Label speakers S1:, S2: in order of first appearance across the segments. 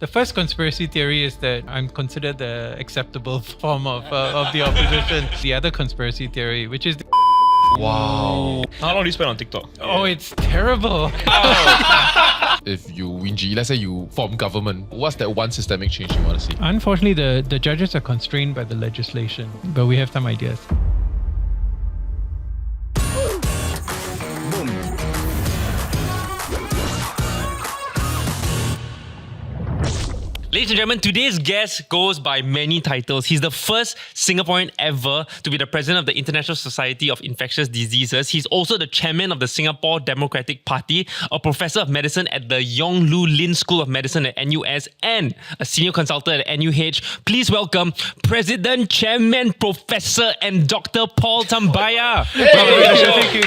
S1: The first conspiracy theory is that I'm considered the acceptable form of the opposition. The other conspiracy theory, which is
S2: Wow.
S3: How long do you spend on TikTok?
S1: oh, it's terrible.
S2: If you Winji, let's say you form government, what's that one systemic change you want to see?
S1: Unfortunately, the judges are constrained by the legislation, but we have some ideas.
S3: Ladies and gentlemen, today's guest goes by many titles. He's the first Singaporean ever to be the president of the International Society of Infectious Diseases. He's also the chairman of the Singapore Democratic Party, a professor of medicine at the Yong Lu Lin School of Medicine at NUS, and a senior consultant at NUH. Please welcome President, Chairman, Professor, and Dr. Paul Tambyah.
S1: Thank you.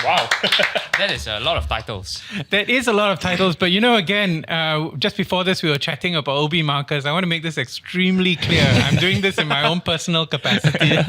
S3: Wow.
S4: That is a lot of titles.
S1: That is a lot of titles, but again, just before this, we were chatting about OB markers. I want to make this extremely clear. I'm doing this in my own personal capacity. and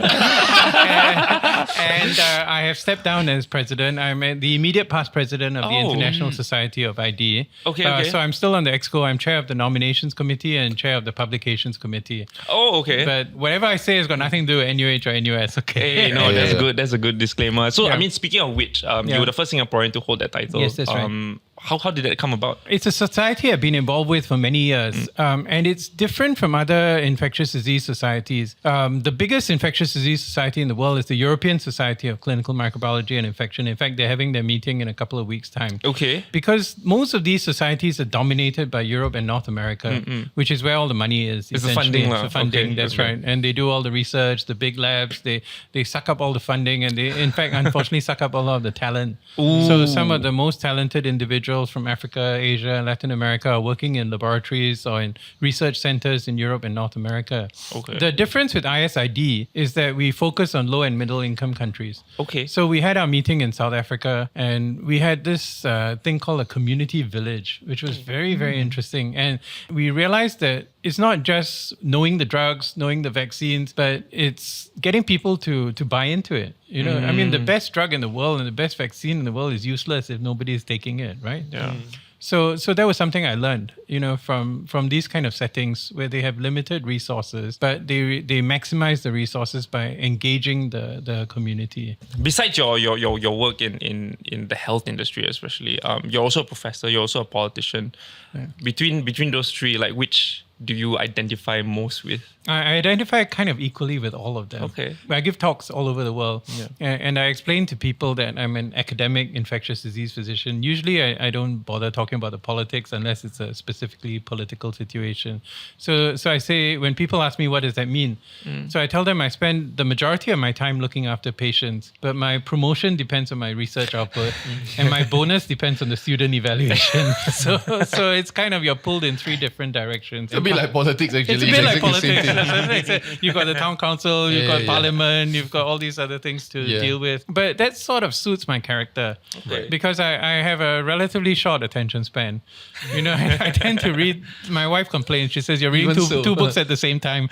S1: I have stepped down as president. I'm the immediate past president of the International Society of ID.
S3: Okay.
S1: So I'm still on the EXCO. I'm chair of the nominations committee and chair of the publications committee.
S3: Oh, okay.
S1: But whatever I say has got nothing to do with NUH or NUS, okay?
S3: Hey, no, that's good. That's a good disclaimer. So,
S1: Yeah.
S3: I mean, speaking of which, you were the first Singaporean to hold that title.
S1: Yes, that's right.
S3: How did that come about?
S1: It's a society I've been involved with for many years, and it's different from other infectious disease societies. The biggest infectious disease society in the world is the European Society of Clinical Microbiology and Infection. In fact, they're having their meeting in a couple of weeks' time.
S3: Okay.
S1: Because most of these societies are dominated by Europe and North America, which is where all the money is.
S3: It's the
S1: essentially.
S3: funding,
S1: It's the funding,
S3: okay,
S1: that's
S3: okay.
S1: right. And they do all the research, the big labs, they suck up all the funding, and they, in fact, unfortunately, suck up a lot of the talent. So some of the most talented individuals from Africa, Asia, Latin America are working in laboratories or in research centers in Europe and North America.
S3: Okay.
S1: The difference with ISID is that we focus on low and middle income countries.
S3: Okay.
S1: So we had our meeting in South Africa, and we had this thing called a community village, which was very, very interesting. And we realized that it's not just knowing the drugs, knowing the vaccines, but it's getting people to buy into it. I mean, the best drug in the world and the best vaccine in the world is useless if nobody is taking it, right?
S3: Yeah.
S1: So that was something I learned, from these kind of settings where they have limited resources, but they maximize the resources by engaging the community.
S3: Besides your work in the health industry, especially, you're also a professor. You're also a politician.
S1: Yeah.
S3: Between those three, like which do you identify most with?
S1: I identify kind of equally with all of them.
S3: Okay.
S1: I give talks all over the world. And I explain to people that I'm an academic infectious disease physician. Usually I don't bother talking about the politics unless it's a specifically political situation. So I say, when people ask me, what does that mean? So I tell them I spend the majority of my time looking after patients, but my promotion depends on my research output and my bonus depends on the student evaluation. So it's kind of, you're pulled in three different directions.
S2: It's a bit like politics, actually.
S1: It's a bit like
S2: exactly the same
S1: politics.
S2: thing.
S1: You've got the town council, you've got parliament, you've got all these other things to deal with. But that sort of suits my character because I have a relatively short attention span. I tend to read. My wife complains. She says, you're reading two books at the same time.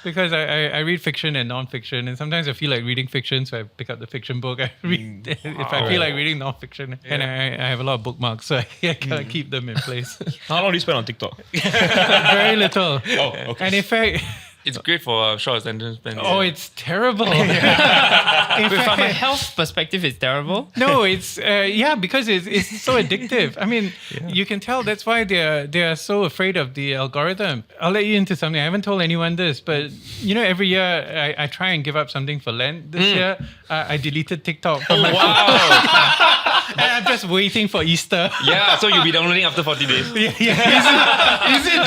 S1: Because I read fiction and non-fiction, and sometimes I feel like reading fiction, so I pick up the fiction book. I read if I feel like reading non-fiction, and I have a lot of bookmarks, so I gotta keep them in place.
S3: How long do you spend on TikTok?
S1: Very little.
S3: Oh, okay.
S1: And in fact,
S3: It's great for a short attention span.
S1: it's terrible.
S4: From a health perspective, it's terrible.
S1: No, it's because it's so addictive. I mean, you can tell that's why they are so afraid of the algorithm. I'll let you into something. I haven't told anyone this, but every year I try and give up something for Lent. This year I deleted TikTok from my phone. And I'm just waiting for Easter.
S3: Yeah, so you'll be downloading after 40 days.
S2: Is it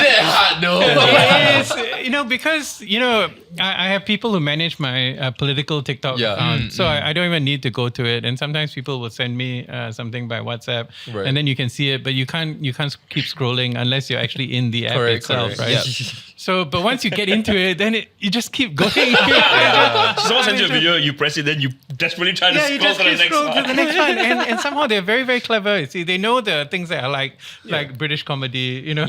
S2: that hard? No.
S1: Yes, because I have people who manage my political TikTok account, so I don't even need to go to it. And sometimes people will send me something by WhatsApp, and then you can see it, but you can't keep scrolling unless you're actually in the app itself, right?
S2: Yeah.
S1: So, but once you get into it, then you just keep going.
S5: Someone sends you a video, you press it, then you desperately try to
S1: You
S5: scroll
S1: just
S5: to the
S1: keep
S5: next
S1: scrolling to
S5: one.
S1: the next one, and somehow they're very, very clever. You see, they know the things that are like British comedy, all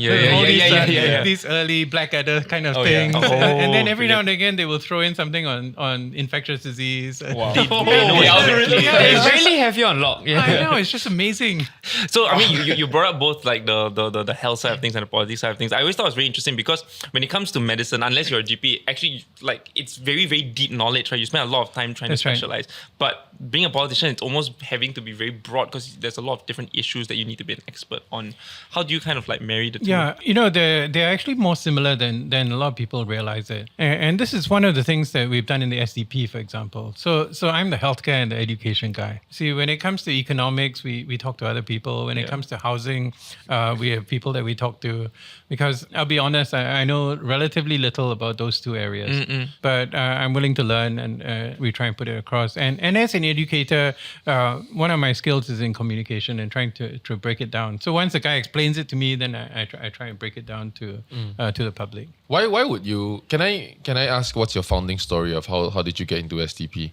S1: these early Blackadder kind of things, and then every now and again they will throw in something on infectious disease.
S5: Wow.
S3: They know exactly.
S4: They really have you on lock. Yeah.
S1: I know, it's just amazing.
S3: So I mean, you brought up both like the health side of things and the politics side of things. I always thought it was very interesting because when it comes to medicine, unless you're a GP, actually like it's very, very deep knowledge, right? You spend a lot of time trying to specialize. But being a politician, it's almost having to be very broad because there's a lot of different issues that you need to be an expert on. How do you kind of like marry the two?
S1: Yeah, they're actually more similar than a lot of people realize it. And this is one of the things that we've done in the SDP, for example. So I'm the healthcare and the education guy. See, when it comes to economics, we talk to other people. When it comes to housing, we have people that we talk to. Because I'll be honest, I know relatively little about those two areas. But I'm willing to learn, and we try and put it across. And as an educator, one of my skills is in communication and trying to break it down. So once a guy explains it to me, then I try and break it down to the public.
S2: Why would you? Can I ask what's your founding story of how did you get into SDP?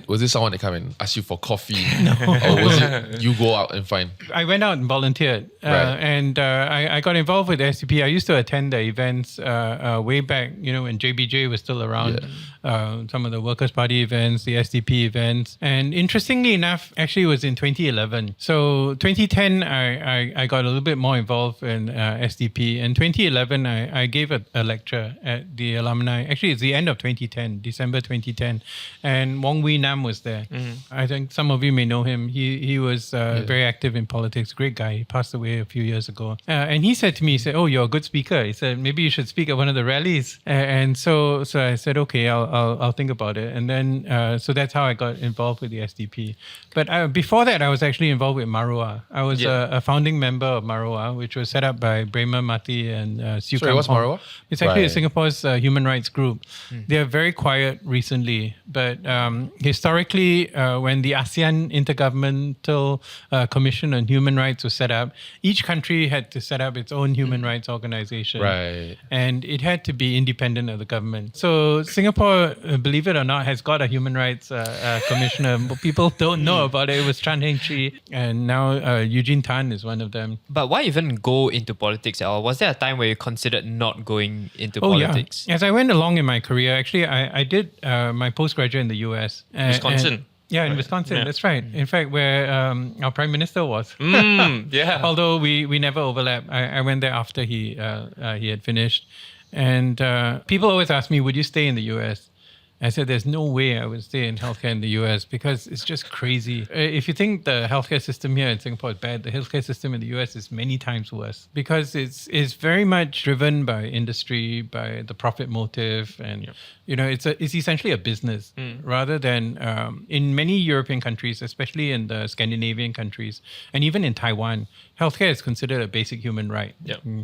S2: Was it someone that came and asked you for coffee? No. Or was it you go out and find?
S1: I went out and volunteered, and I got involved with the SDP. I used to attend the events way back, when JBJ was still around. Some of the Workers' Party events, the SDP events, and interestingly enough, actually it was in 2011. So 2010, I got a little bit more involved in SDP. In 2011, I gave a lecture at the alumni. Actually, it's the end of 2010, December 2010, and Wong Wee Nam was there. I think some of you may know him. He was very active in politics. Great guy. He passed away a few years ago. And he said to me, "Oh, you're a good speaker." He said, "Maybe you should speak at one of the rallies." And so I said, "Okay, I'll think about it." And then so that's how I got involved with the SDP. But before that, I was actually involved with Marua. I was a founding member of Marua, which was set up by Brema Mati and Siu
S2: Sorry, what's Marua?
S1: It's actually Singapore's human rights group. They're very quiet recently, but historically, when the ASEAN Intergovernmental Commission on Human Rights was set up, each country had to set up its own human rights organization.
S2: Right.
S1: And it had to be independent of the government. So Singapore, believe it or not, has got a human rights commissioner. But people don't know about it. It was Chan Heng Chee, and now Eugene Tan is one of them.
S4: But why even go into politics at all? Was there a time where you considered not going into politics?
S1: Yeah. As I went along in my career, actually, I did my postgraduate in the US.
S3: Wisconsin.
S1: In Wisconsin, that's right. In fact, where our Prime Minister was. Although we never overlapped. I went there after he had finished. And people always ask me, would you stay in the US? I said, there's no way I would stay in healthcare in the US because it's just crazy. If you think the healthcare system here in Singapore is bad, the healthcare system in the US is many times worse because it's very much driven by industry, by the profit motive. And, it's essentially a business rather than in many European countries, especially in the Scandinavian countries, and even in Taiwan, healthcare is considered a basic human right.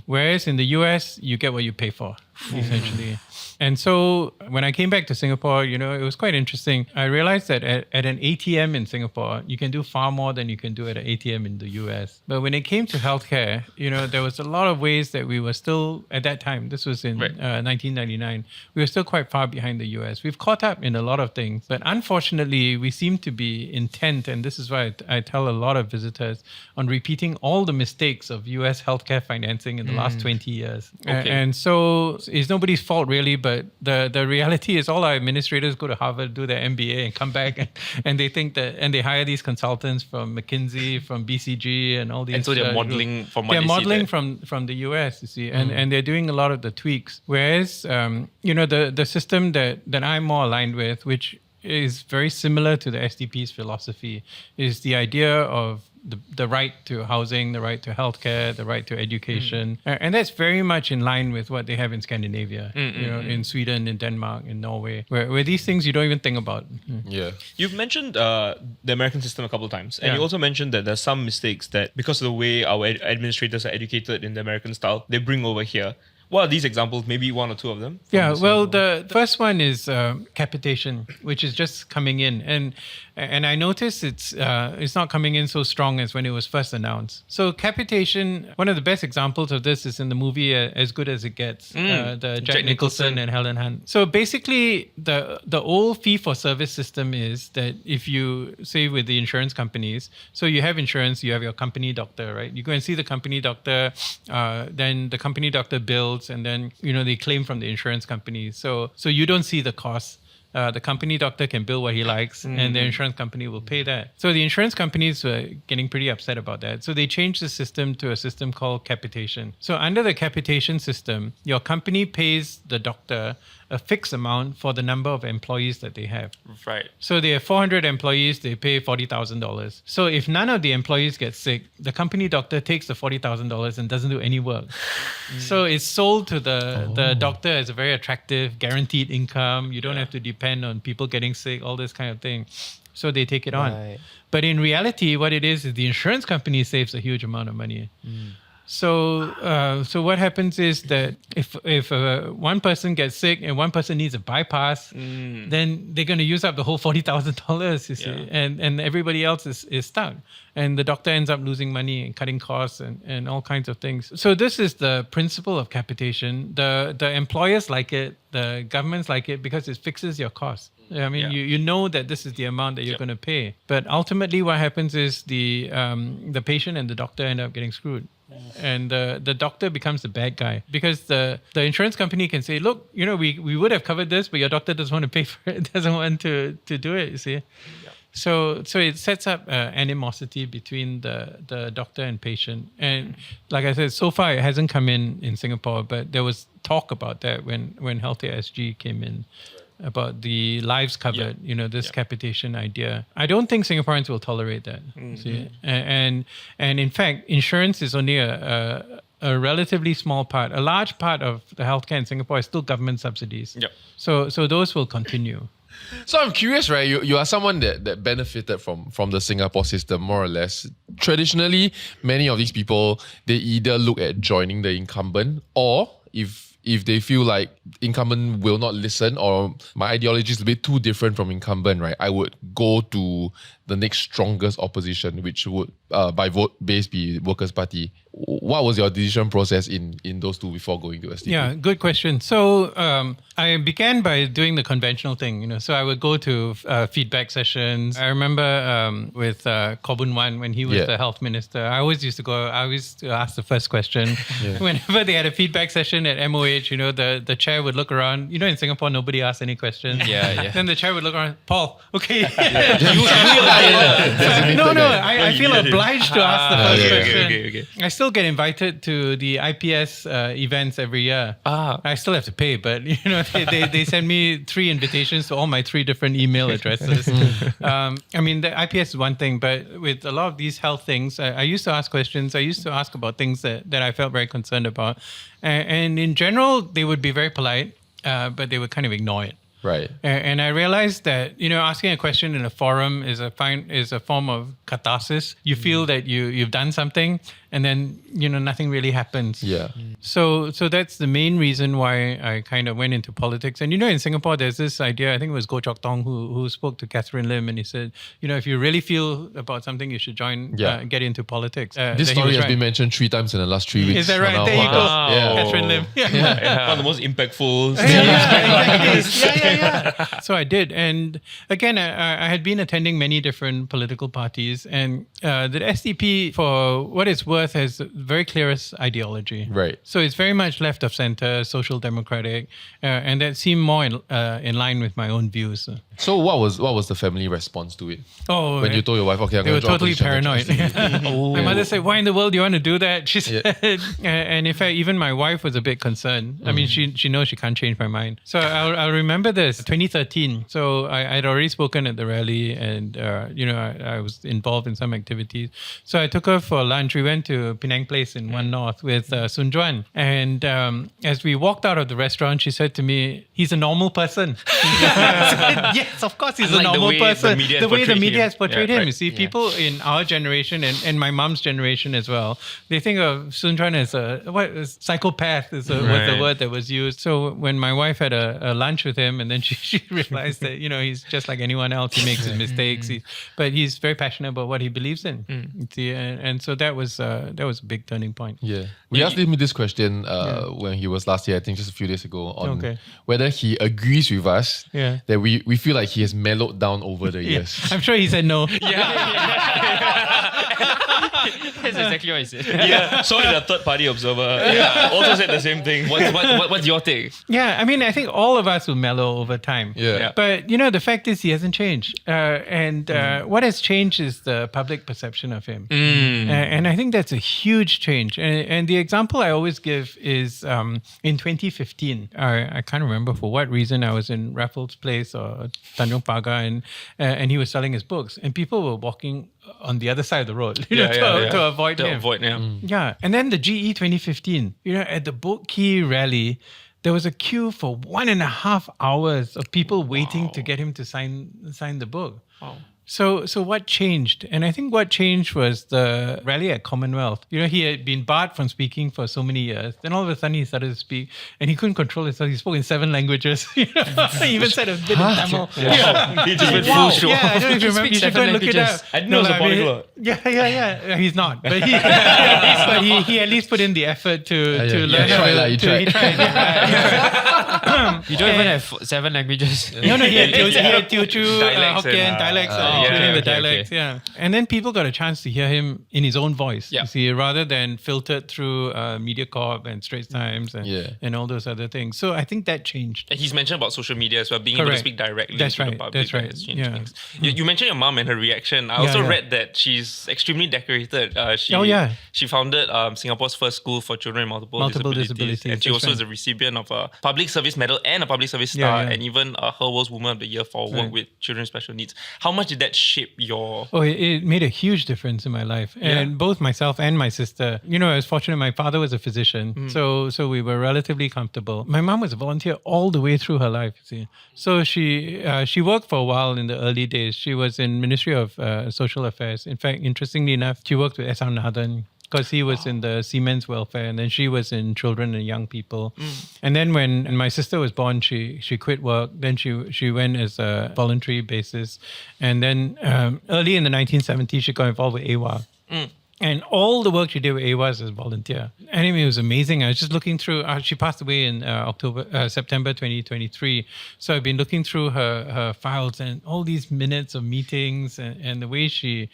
S1: Whereas in the US, you get what you pay for, essentially. And so when I came back to Singapore, it was quite interesting. I realized that at an ATM in Singapore, you can do far more than you can do at an ATM in the US. But when it came to healthcare, there was a lot of ways that we were still, at that time, this was in 1999, we were still quite far behind the US. We've caught up in a lot of things, but unfortunately, we seem to be intent, and this is why I tell a lot of visitors, on repeating all the mistakes of US healthcare financing in the last 20 years. And so it's nobody's fault, really, but the reality is all our administrators go to Harvard, do their MBA, and come back and they think that, and they hire these consultants from McKinsey, from BCG, and all these.
S3: And so they're modeling from what
S1: they're
S3: they
S1: modeling
S3: see
S1: from the US, you see, and they're doing a lot of the tweaks. Whereas, the system that I'm more aligned with, which is very similar to the SDP's philosophy, is the idea of the right to housing, the right to healthcare, the right to education. And that's very much in line with what they have in Scandinavia, in Sweden, in Denmark, in Norway, where these things you don't even think about.
S2: Yeah.
S5: You've mentioned the American system a couple of times. And you also mentioned that there's some mistakes that because of the way our administrators are educated in the American style, they bring over here. What are these examples? Maybe one or two of them?
S1: Yeah, well, the first one is capitation, which is just coming in, and I noticed it's not coming in so strong as when it was first announced. So capitation, one of the best examples of this is in the movie As Good as It Gets, the Jack Nicholson and Helen Hunt. So basically, the old fee-for-service system is that if you, say with the insurance companies, so you have insurance, you have your company doctor, right? You go and see the company doctor, then the company doctor bills, and then they claim from the insurance company. So you don't see the cost. The company doctor can bill what he likes, and the insurance company will pay that. So the insurance companies were getting pretty upset about that. So they changed the system to a system called capitation. So under the capitation system, your company pays the doctor a fixed amount for the number of employees that they have.
S3: Right.
S1: So they have 400 employees, they pay $40,000. So if none of the employees get sick, the company doctor takes the $40,000 and doesn't do any work. So it's sold to the doctor as a very attractive, guaranteed income. You don't have to depend on people getting sick, all this kind of thing. So they take it on.
S4: Right.
S1: But in reality, what it is the insurance company saves a huge amount of money. So what happens is that if one person gets sick and one person needs a bypass, then they're going to use up the whole $40,000, you see, and everybody else is stuck. And the doctor ends up losing money and cutting costs and all kinds of things. So this is the principle of capitation. The employers like it, the governments like it because it fixes your costs. I mean, you know that this is the amount that you're going to pay. But ultimately what happens is the patient and the doctor end up getting screwed. And the doctor becomes the bad guy because the insurance company can say, look, we would have covered this, but your doctor doesn't want to pay for it, doesn't want to do it, you see. So it sets up animosity between the doctor and patient. And like I said, so far it hasn't come in Singapore, but there was talk about that when TakeASeat.sg came in. About the lives covered, this capitation idea. I don't think Singaporeans will tolerate that. See? And in fact, insurance is only a relatively small part. A large part of the healthcare in Singapore is still government subsidies.
S5: Yep.
S1: So those will continue.
S2: So I'm curious, right? You are someone that benefited from the Singapore system, more or less. Traditionally, many of these people, they either look at joining the incumbent or if they feel like incumbent will not listen or my ideology is a bit too different from incumbent, right? I would go to the next strongest opposition, which would by vote base be Workers' Party. What was your decision process in those two before going to SDP?
S1: Yeah, good question. So I began by doing the conventional thing, So I would go to feedback sessions. I remember with Koh Boon Wan when he was the health minister. I always used to ask the first question. Whenever they had a feedback session at MOH, the chair would look around. In Singapore, nobody asks any questions.
S4: Yeah.
S1: Then the chair would look around. Paul, okay.
S2: No,
S1: I feel obliged to ask the first question.
S5: Okay.
S1: I still get invited to the IPS events every year. I still have to pay, but they send me 3 invitations to all my 3 different email addresses. I mean, the IPS is one thing, but with a lot of these health things, I used to ask questions. I used to ask about things that I felt very concerned about. And in general, they would be very polite, but they would kind of ignore it.
S2: Right.
S1: And I realized that, asking a question in a forum is a form of catharsis. You feel that you've done something and then, nothing really happens.
S2: Yeah.
S1: So that's the main reason why I kind of went into politics. And, in Singapore, there's this idea, I think it was Goh Chok Tong who spoke to Catherine Lim and he said, if you really feel about something, you should get into politics.
S2: This story has been mentioned 3 times in the last 3 weeks.
S1: Is that right? There you go.
S2: Yeah.
S1: Catherine Lim.
S5: One of the most impactful.
S1: Yeah. So I did. And again, I had been attending many different political parties and the SDP, for what it's worth, has the very clearest ideology.
S2: Right.
S1: So it's very much left of center, social democratic, and that seemed more in line with my own views.
S2: So what was the family response to it?
S1: Oh,
S2: when you told your wife, okay, I'm
S1: they
S2: going
S1: were
S2: to join
S1: totally
S2: opposition.
S1: paranoid. My mother said, "Why in the world do you want to do that?" She said, and in fact, even my wife was a bit concerned. I mean, she knows she can't change my mind. So I'll remember this 2013. So I'd already spoken at the rally, and I was involved in some activities. So I took her for lunch. We went to to Penang Place in One North with Soon Juan. And as we walked out of the restaurant, she said to me, "He's a normal person." I said, yes, of course he's a
S3: Unlike the
S1: normal
S3: way
S1: person.
S3: the
S1: The way the
S3: media
S1: media
S3: has
S1: has
S3: portrayed
S1: portrayed
S3: him.
S1: him. You see, people in our generation and my mom's generation as well, they think of Soon Juan as a psychopath was the word that was used. So when my wife had a lunch with him, and then she realized that he's just like anyone else. He makes his mistakes, but he's very passionate about what he believes in. You see, and so that was a big turning point.
S2: Yeah. We asked him this question when he was last year, I think just a few days ago, on whether he agrees with us that we feel like he has mellowed down over the years.
S1: I'm sure he said no.
S4: That's exactly what he said.
S5: Yeah, so did a third-party observer. Also said the same thing.
S3: What's your take?
S1: Yeah, I mean, I think all of us will mellow over time.
S2: Yeah.
S1: But, the fact is he hasn't changed. What has changed is the public perception of him. And I think that's a huge change. And the example I always give is in 2015, I can't remember for what reason, I was in Raffles Place or Tanjong Pagar, and he was selling his books. And people were walking on the other side of the road to avoid him. Yeah. And then the GE 2015, at the Book Key rally, there was a queue for 1.5 hours of people waiting to get him to sign the book. Wow. So what changed? And I think what changed was the rally at Commonwealth. He had been barred from speaking for so many years. Then all of a sudden he started to speak, and he couldn't control himself. He spoke in 7 languages. He even said a bit in Tamil.
S5: He just went full show.
S1: Yeah, I don't know if you remember. You should go and look it up.
S5: I didn't know it was a polyglot.
S1: Yeah. He's not, but he at least put in the effort to learn.
S2: You tried.
S1: He tried.
S4: You don't even have 7 languages.
S1: No, he had Teochew,
S3: Dialects
S1: Hokkien, dialects, including the dialects, And then people got a chance to hear him in his own voice, you see, rather than filtered through MediaCorp and Straits Times and all those other things. So I think that changed.
S3: And he's mentioned about social media as well, being able to speak directly to the public.
S1: That's right.
S3: Has changed things. You mentioned your mom and her reaction. I also read that she's extremely decorated. She founded Singapore's first school for children with multiple disabilities. And she also is a recipient of a Public Service Medal and a Public Service Star, and even her World's Woman of the Year for work with children with special needs. How much did that shape your...
S1: Oh, it made a huge difference in my life. And both myself and my sister, I was fortunate. My father was a physician, so we were relatively comfortable. My mom was a volunteer all the way through her life, see. So she worked for a while in the early days. She was in Ministry of Social Affairs. In fact, interestingly enough, she worked with S.R. Nathan, because he was in the Seamen's Welfare, and then she was in Children and Young People. And then when my sister was born, she quit work. Then she went as a voluntary basis. And then early in the 1970s, she got involved with AWA. And all the work she did with AWA was as a volunteer. Anyway, it was amazing. I was just looking through, she passed away in September 2023. So I've been looking through her files and all these minutes of meetings, and the way she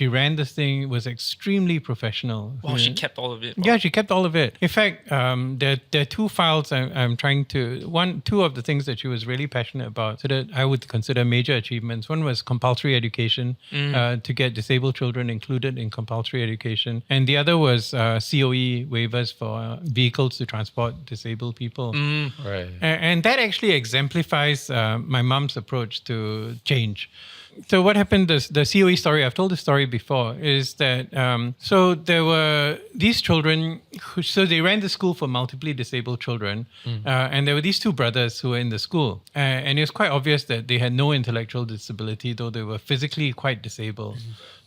S1: ran this thing was extremely professional.
S3: Wow, she kept all of it. Wow.
S1: Yeah, she kept all of it. In fact, there are 2 files I'm trying to, 2 of the things that she was really passionate about, so that I would consider major achievements. One was compulsory education, to get disabled children included in compulsory education. And the other was COE waivers for vehicles to transport disabled people.
S2: Right.
S1: And that actually exemplifies my mom's approach to change. So what happened, the COE story, I've told the story before, is that, so there were these children, so they ran the school for multiply disabled children, and there were these 2 brothers who were in the school. And it was quite obvious that they had no intellectual disability, though they were physically quite disabled.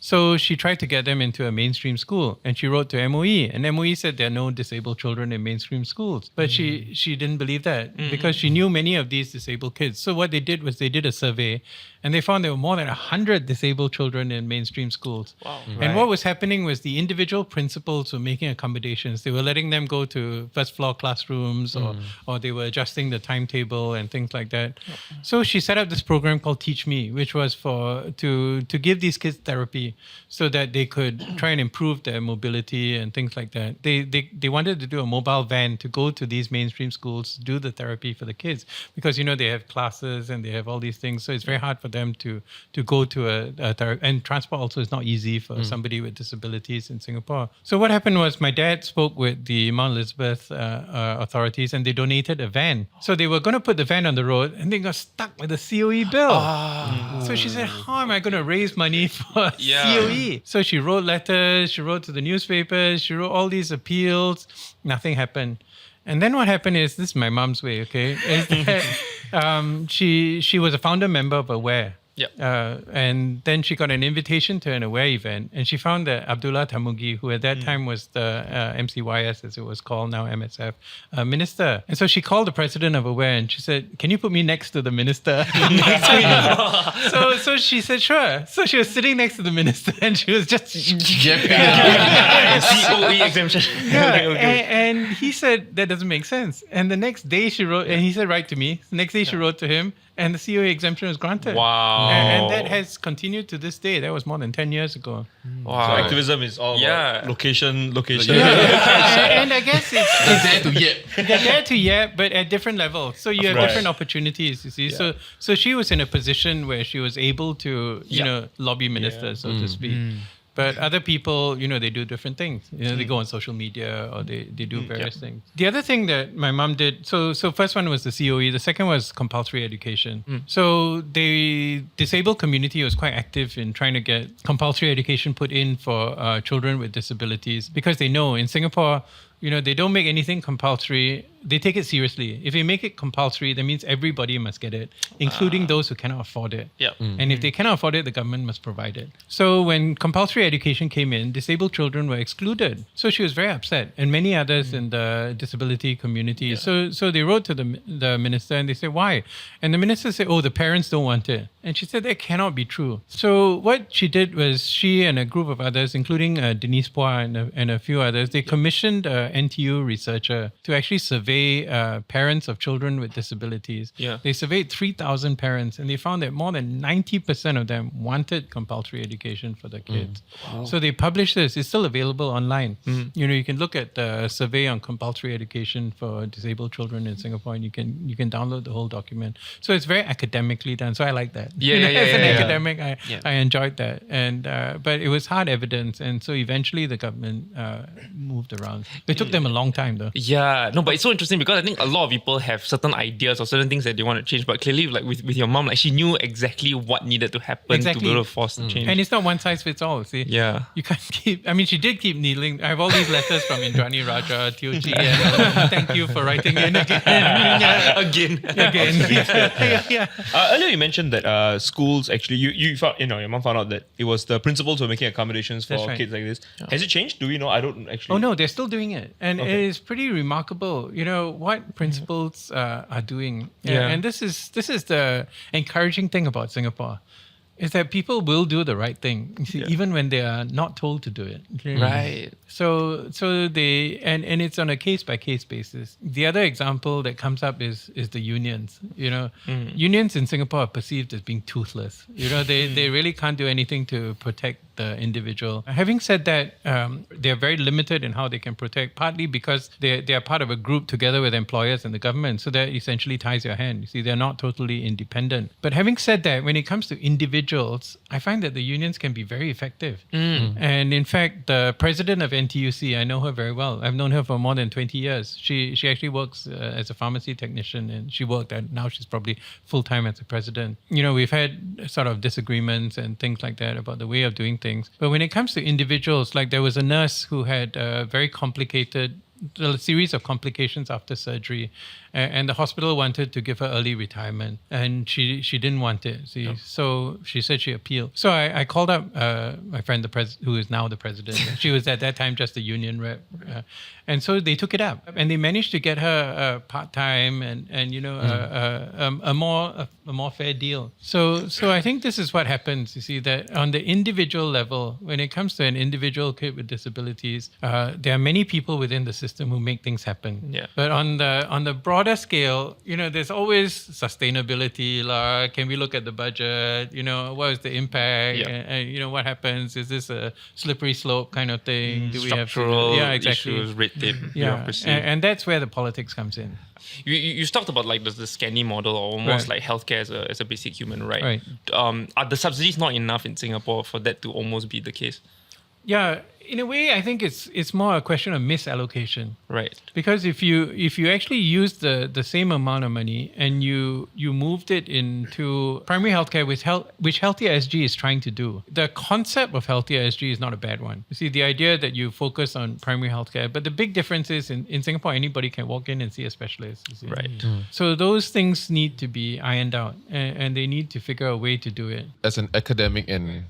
S1: So she tried to get them into a mainstream school, and she wrote to MOE, and MOE said there are no disabled children in mainstream schools. But she didn't believe that, because she knew many of these disabled kids. So what they did was they did a survey, and they found there were more than 100 disabled children in mainstream schools. Wow. And what was happening was the individual principals were making accommodations. They were letting them go to first floor classrooms, or they were adjusting the timetable and things like that. So she set up this program called Teach Me, which was to give these kids therapy so that they could try and improve their mobility and things like that. They wanted to do a mobile van to go to these mainstream schools, do the therapy for the kids, because they have classes and they have all these things, so it's very hard for them to go to and transport also is not easy for somebody with disabilities in Singapore. So what happened was my dad spoke with the Mount Elizabeth authorities and they donated a van. So they were going to put the van on the road and they got stuck with a COE bill. So she said, how am I going to raise money for COE? So she wrote letters, she wrote to the newspapers, she wrote all these appeals. Nothing happened. And then what happened is, this is my mom's way, okay? Is that she was a founder member of AWARE.
S3: Yep.
S1: And then she got an invitation to an AWARE event, and she found that Abdullah Tamugi, who at that time was the MCYS, as it was called, now MSF, minister. And so she called the president of AWARE and she said, can you put me next to the minister? so she said, sure. So she was sitting next to the minister and she was just...
S3: COE exemption.
S1: And he said, that doesn't make sense. And the next day she wrote, and he said, write to me. The next day she wrote to him, and the COE exemption was granted.
S3: Wow.
S1: And that has continued to this day. That was more than 10 years ago.
S3: Wow.
S5: So activism is all about location.
S1: And I guess it's
S2: They're there to yet.
S1: they're there to yet, but at different levels. So you have different opportunities, you see.
S5: Yeah.
S1: So she was in a position where she was able to, lobby ministers, so to speak. But other people, they do different things. They go on social media or they do various things. The other thing that my mom did, so first one was the COE. The second was compulsory education. So the disabled community was quite active in trying to get compulsory education put in for children with disabilities, because they know in Singapore, they don't make anything compulsory. They take it seriously. If they make it compulsory, that means everybody must get it, including those who cannot afford it.
S3: Yep.
S1: And if they cannot afford it, the government must provide it. So when compulsory education came in, disabled children were excluded. So she was very upset, and many others in the disability community. So they wrote to the minister and they said, why? And the minister said, the parents don't want it. And she said, that cannot be true. So what she did was, she and a group of others, including Denise Pua and a few others, they commissioned a NTU researcher to actually survey parents of children with disabilities.
S3: Yeah.
S1: They surveyed 3,000 parents, and they found that more than 90% of them wanted compulsory education for their kids. Wow. So they published this. It's still available online. You can look at the survey on compulsory education for disabled children in Singapore, and you can download the whole document. So it's very academically done. So I like that. As an academic, I enjoyed that. And but it was hard evidence, and so eventually the government moved around. It took them a long time, though.
S3: Yeah, no, but it's so interesting because I think a lot of people have certain ideas or certain things that they want to change, but clearly, like with your mom, like she knew exactly what needed to happen to be able to force the change.
S1: And it's not one size fits all. See, you can't keep. I mean, she did keep needling. I have all these letters from Indrani Raja, Tiochi, and thank you for writing in again.
S5: Earlier you mentioned that schools actually, you found, your mom found out that it was the principals who were making accommodations for kids like this. Has it changed? Do we know? I don't actually.
S1: Oh no, they're still doing it, and it is pretty remarkable. What principals are doing, and this is the encouraging thing about Singapore, is that people will do the right thing, even when they are not told to do it. Okay?
S3: Right.
S1: So they and it's on a case by case basis. The other example that comes up is the unions. Unions in Singapore are perceived as being toothless. They really can't do anything to protect the individual. Having said that, they're very limited in how they can protect, partly because they are part of a group together with employers and the government. So that essentially ties your hand. You see, they're not totally independent. But having said that, when it comes to individuals, I find that the unions can be very effective. And in fact, the president of NTUC, I know her very well. I've known her for more than 20 years. She actually works as a pharmacy technician, and she worked at, now she's probably full-time as a president. We've had sort of disagreements and things like that about the way of doing things. But when it comes to individuals, like there was a nurse who had a series of complications after surgery, and the hospital wanted to give her early retirement, and she didn't want it. See, so she said she appealed. So I called up my friend, who is now the president. She was at that time just a union rep, and so they took it up, and they managed to get her part-time and a more fair deal. So I think this is what happens. You see, that on the individual level, when it comes to an individual kid with disabilities, there are many people within the system system who make things happen.
S3: Yeah.
S1: But on the broader scale, there's always sustainability. Can we look at the budget? What is the impact?
S3: Yeah.
S1: And what happens? Is this a slippery slope kind of thing? Do we have
S3: Structural
S1: exactly.
S3: issues, red tape,
S1: Yeah,
S3: bureaucracy.
S1: and that's where the politics comes in.
S3: You talked about like the scanny model, or almost
S1: Right.
S3: like healthcare as a basic human right.
S1: Right.
S3: Are the subsidies not enough in Singapore for that to almost be the case?
S1: Yeah, in a way, I think it's more a question of misallocation.
S3: Right.
S1: Because if you actually use the same amount of money and you moved it into primary healthcare, which Healthier.sg is trying to do, the concept of Healthier.sg is not a bad one. You see, the idea that you focus on primary healthcare, but the big difference is in Singapore, anybody can walk in and see a specialist. You see.
S3: Right.
S1: So those things need to be ironed out, and they need to figure a way to do it.
S2: As an academic and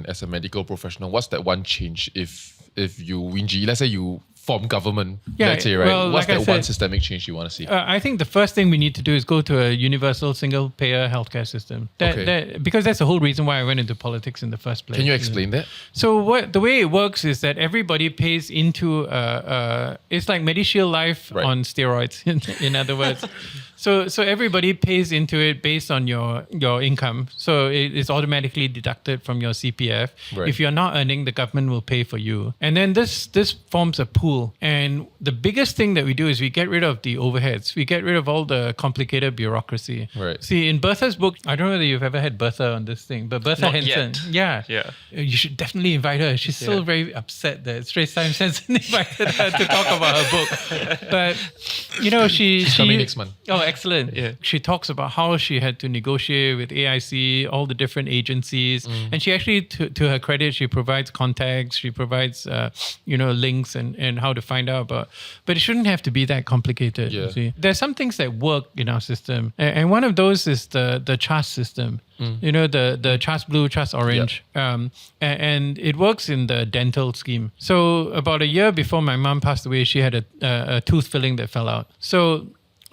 S2: as a medical professional, what's that one change if you Winji, let's say you form government, let's say, right?
S1: well,
S2: what's
S1: like I
S2: that one
S1: said,
S2: systemic change you want to see?
S1: I think the first thing we need to do is go to a universal single-payer healthcare system. Because that's the whole reason why I went into politics in the first place.
S2: Can you explain that?
S1: So the way it works is that everybody pays into it's like MediShield Life
S2: Right.
S1: on steroids. In other words, so everybody pays into it based on your income. So it's automatically deducted from your CPF.
S2: Right.
S1: If you're not earning, the government will pay for you. And then this forms a pool. And the biggest thing that we do is we get rid of the overheads. We get rid of all the complicated bureaucracy.
S2: Right.
S1: See, in Bertha's book, I don't know whether you've ever had Bertha on this thing, but Bertha
S3: Not
S1: Henson.
S3: yet.
S1: Yeah.
S3: Yeah.
S1: You should definitely invite her. She's still very upset that Straits Times hasn't invited her to talk about her book. But,
S2: She's coming next month.
S1: Oh, excellent.
S3: Yeah.
S1: She talks about how she had to negotiate with AIC, all the different agencies. And she actually, to her credit, she provides contacts, she provides, links and how to find out about. But it shouldn't have to be that complicated.
S2: Yeah.
S1: You see. There's some things that work in our system. And one of those is the CHAS system. The CHAS Blue, CHAS Orange. And it works in the dental scheme. So about a year before my mom passed away, she had a tooth filling that fell out.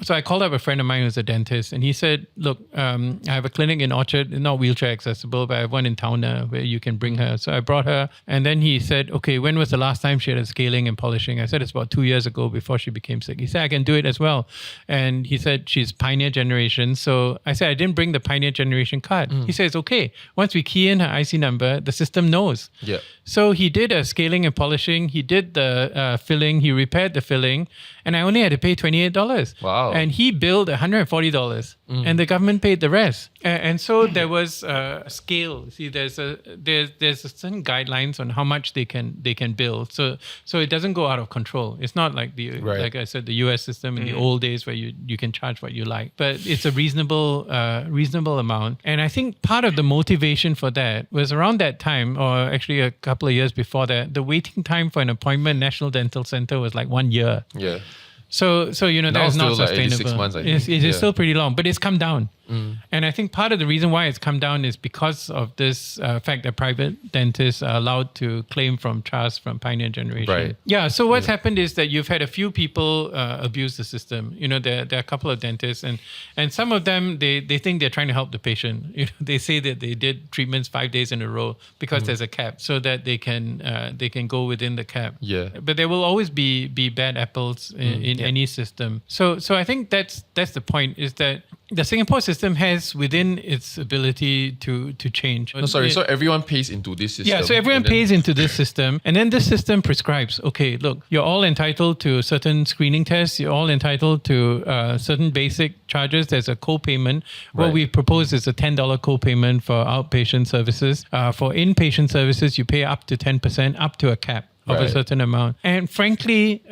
S1: So I called up a friend of mine who's a dentist, and he said, look, I have a clinic in Orchard, not wheelchair accessible, but I have one in Towner where you can bring her. So I brought her, and then he said, okay, when was the last time she had a scaling and polishing? I said, it's about 2 years ago before she became sick. He said, I can do it as well. And he said, she's pioneer generation. So I said, I didn't bring the pioneer generation card. He says, okay, once we key in her IC number, the system knows.
S2: Yeah.
S1: So he did a scaling and polishing. He did the filling. He repaired the filling. And I only had to pay $28.
S2: Wow.
S1: And he billed $140. And the government paid the rest. And so there was a scale. See, there's a certain guidelines on how much they can bill. So it doesn't go out of control. It's not like like I said, the US system in the old days where you can charge what you like. But it's a reasonable amount. And I think part of the motivation for that was around that time, or actually a couple of years before that, the waiting time for an appointment in National Dental Center was like 1 year.
S2: Yeah.
S1: So that is not
S2: still like
S1: sustainable.
S2: 86 months, I
S1: It
S2: think.
S1: is still pretty long, but it's come down. And I think part of the reason why it's come down is because of this fact that private dentists are allowed to claim from CHAS, from Pioneer Generation.
S2: Right.
S1: Yeah, so what's happened is that you've had a few people abuse the system. There are a couple of dentists, and some of them, they think they're trying to help the patient. They say that they did treatments 5 days in a row because there's a cap, so that they can go within the cap.
S2: Yeah.
S1: But there will always be bad apples in any system. So I think that's the point, is that the Singapore system has within its ability to change.
S2: No, sorry. So everyone pays into this system.
S1: Yeah, so everyone pays into this system, and then this system prescribes, okay, look, you're all entitled to certain screening tests, you're all entitled to certain basic charges. There's a co-payment. What
S2: Right.
S1: we propose is a $10 co-payment for outpatient services. For inpatient services, you pay up to 10%, up to a cap of a
S2: Right.
S1: certain amount. And frankly,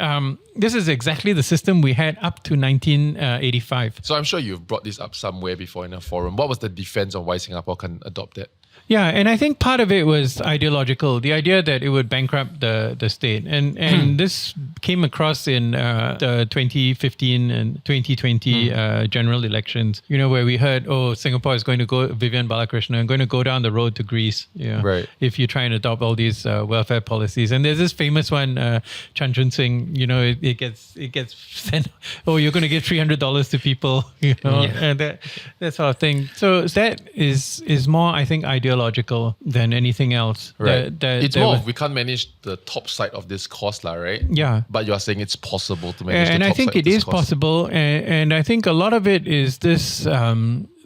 S1: this is exactly the system we had up to 1985.
S2: So I'm sure you've brought this up somewhere before in a forum. What was the defense on why Singapore can adopt that?
S1: Yeah, and I think part of it was ideological, the idea that it would bankrupt the state. And this came across in the 2015 and 2020 general elections, where we heard, Singapore is going to go, Vivian Balakrishnan, going to go down the road to Greece.
S2: Right.
S1: If you try and adopt all these welfare policies. And there's this famous one, Chan Chun Sing, it gets sent, you're going to give $300 to people, and that sort of thing. So that is more, I think, ideological ideological than anything else.
S2: Right. It's more of we can't manage the top side of this cost, right?
S1: Yeah.
S2: But you are saying it's possible to manage
S1: And
S2: the
S1: I
S2: top
S1: think
S2: side
S1: it
S2: of this
S1: is
S2: cost.
S1: possible. And I think a lot of it is this,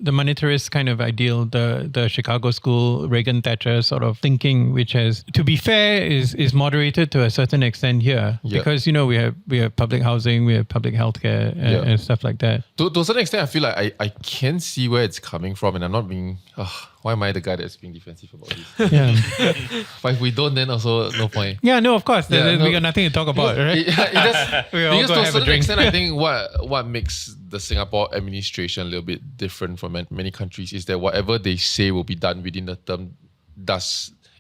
S1: the monetarist kind of ideal, the Chicago school, Reagan Thatcher sort of thinking, which has, to be fair, is moderated to a certain extent here.
S2: Yeah.
S1: Because, we have public housing, we have public healthcare and stuff like that.
S2: To a certain extent, I feel like I can see where it's coming from, and I'm not being. Why am I the guy that's being defensive about this?
S1: Yeah.
S2: But if we don't, then also no point.
S1: Yeah, no, of course.
S2: Yeah,
S1: We got nothing to talk about, right?
S2: It does,
S1: We all
S2: because
S1: go
S2: to a
S1: have a
S2: certain
S1: drink.
S2: extent, I think what makes the Singapore administration a little bit different from many countries is that whatever they say will be done within the term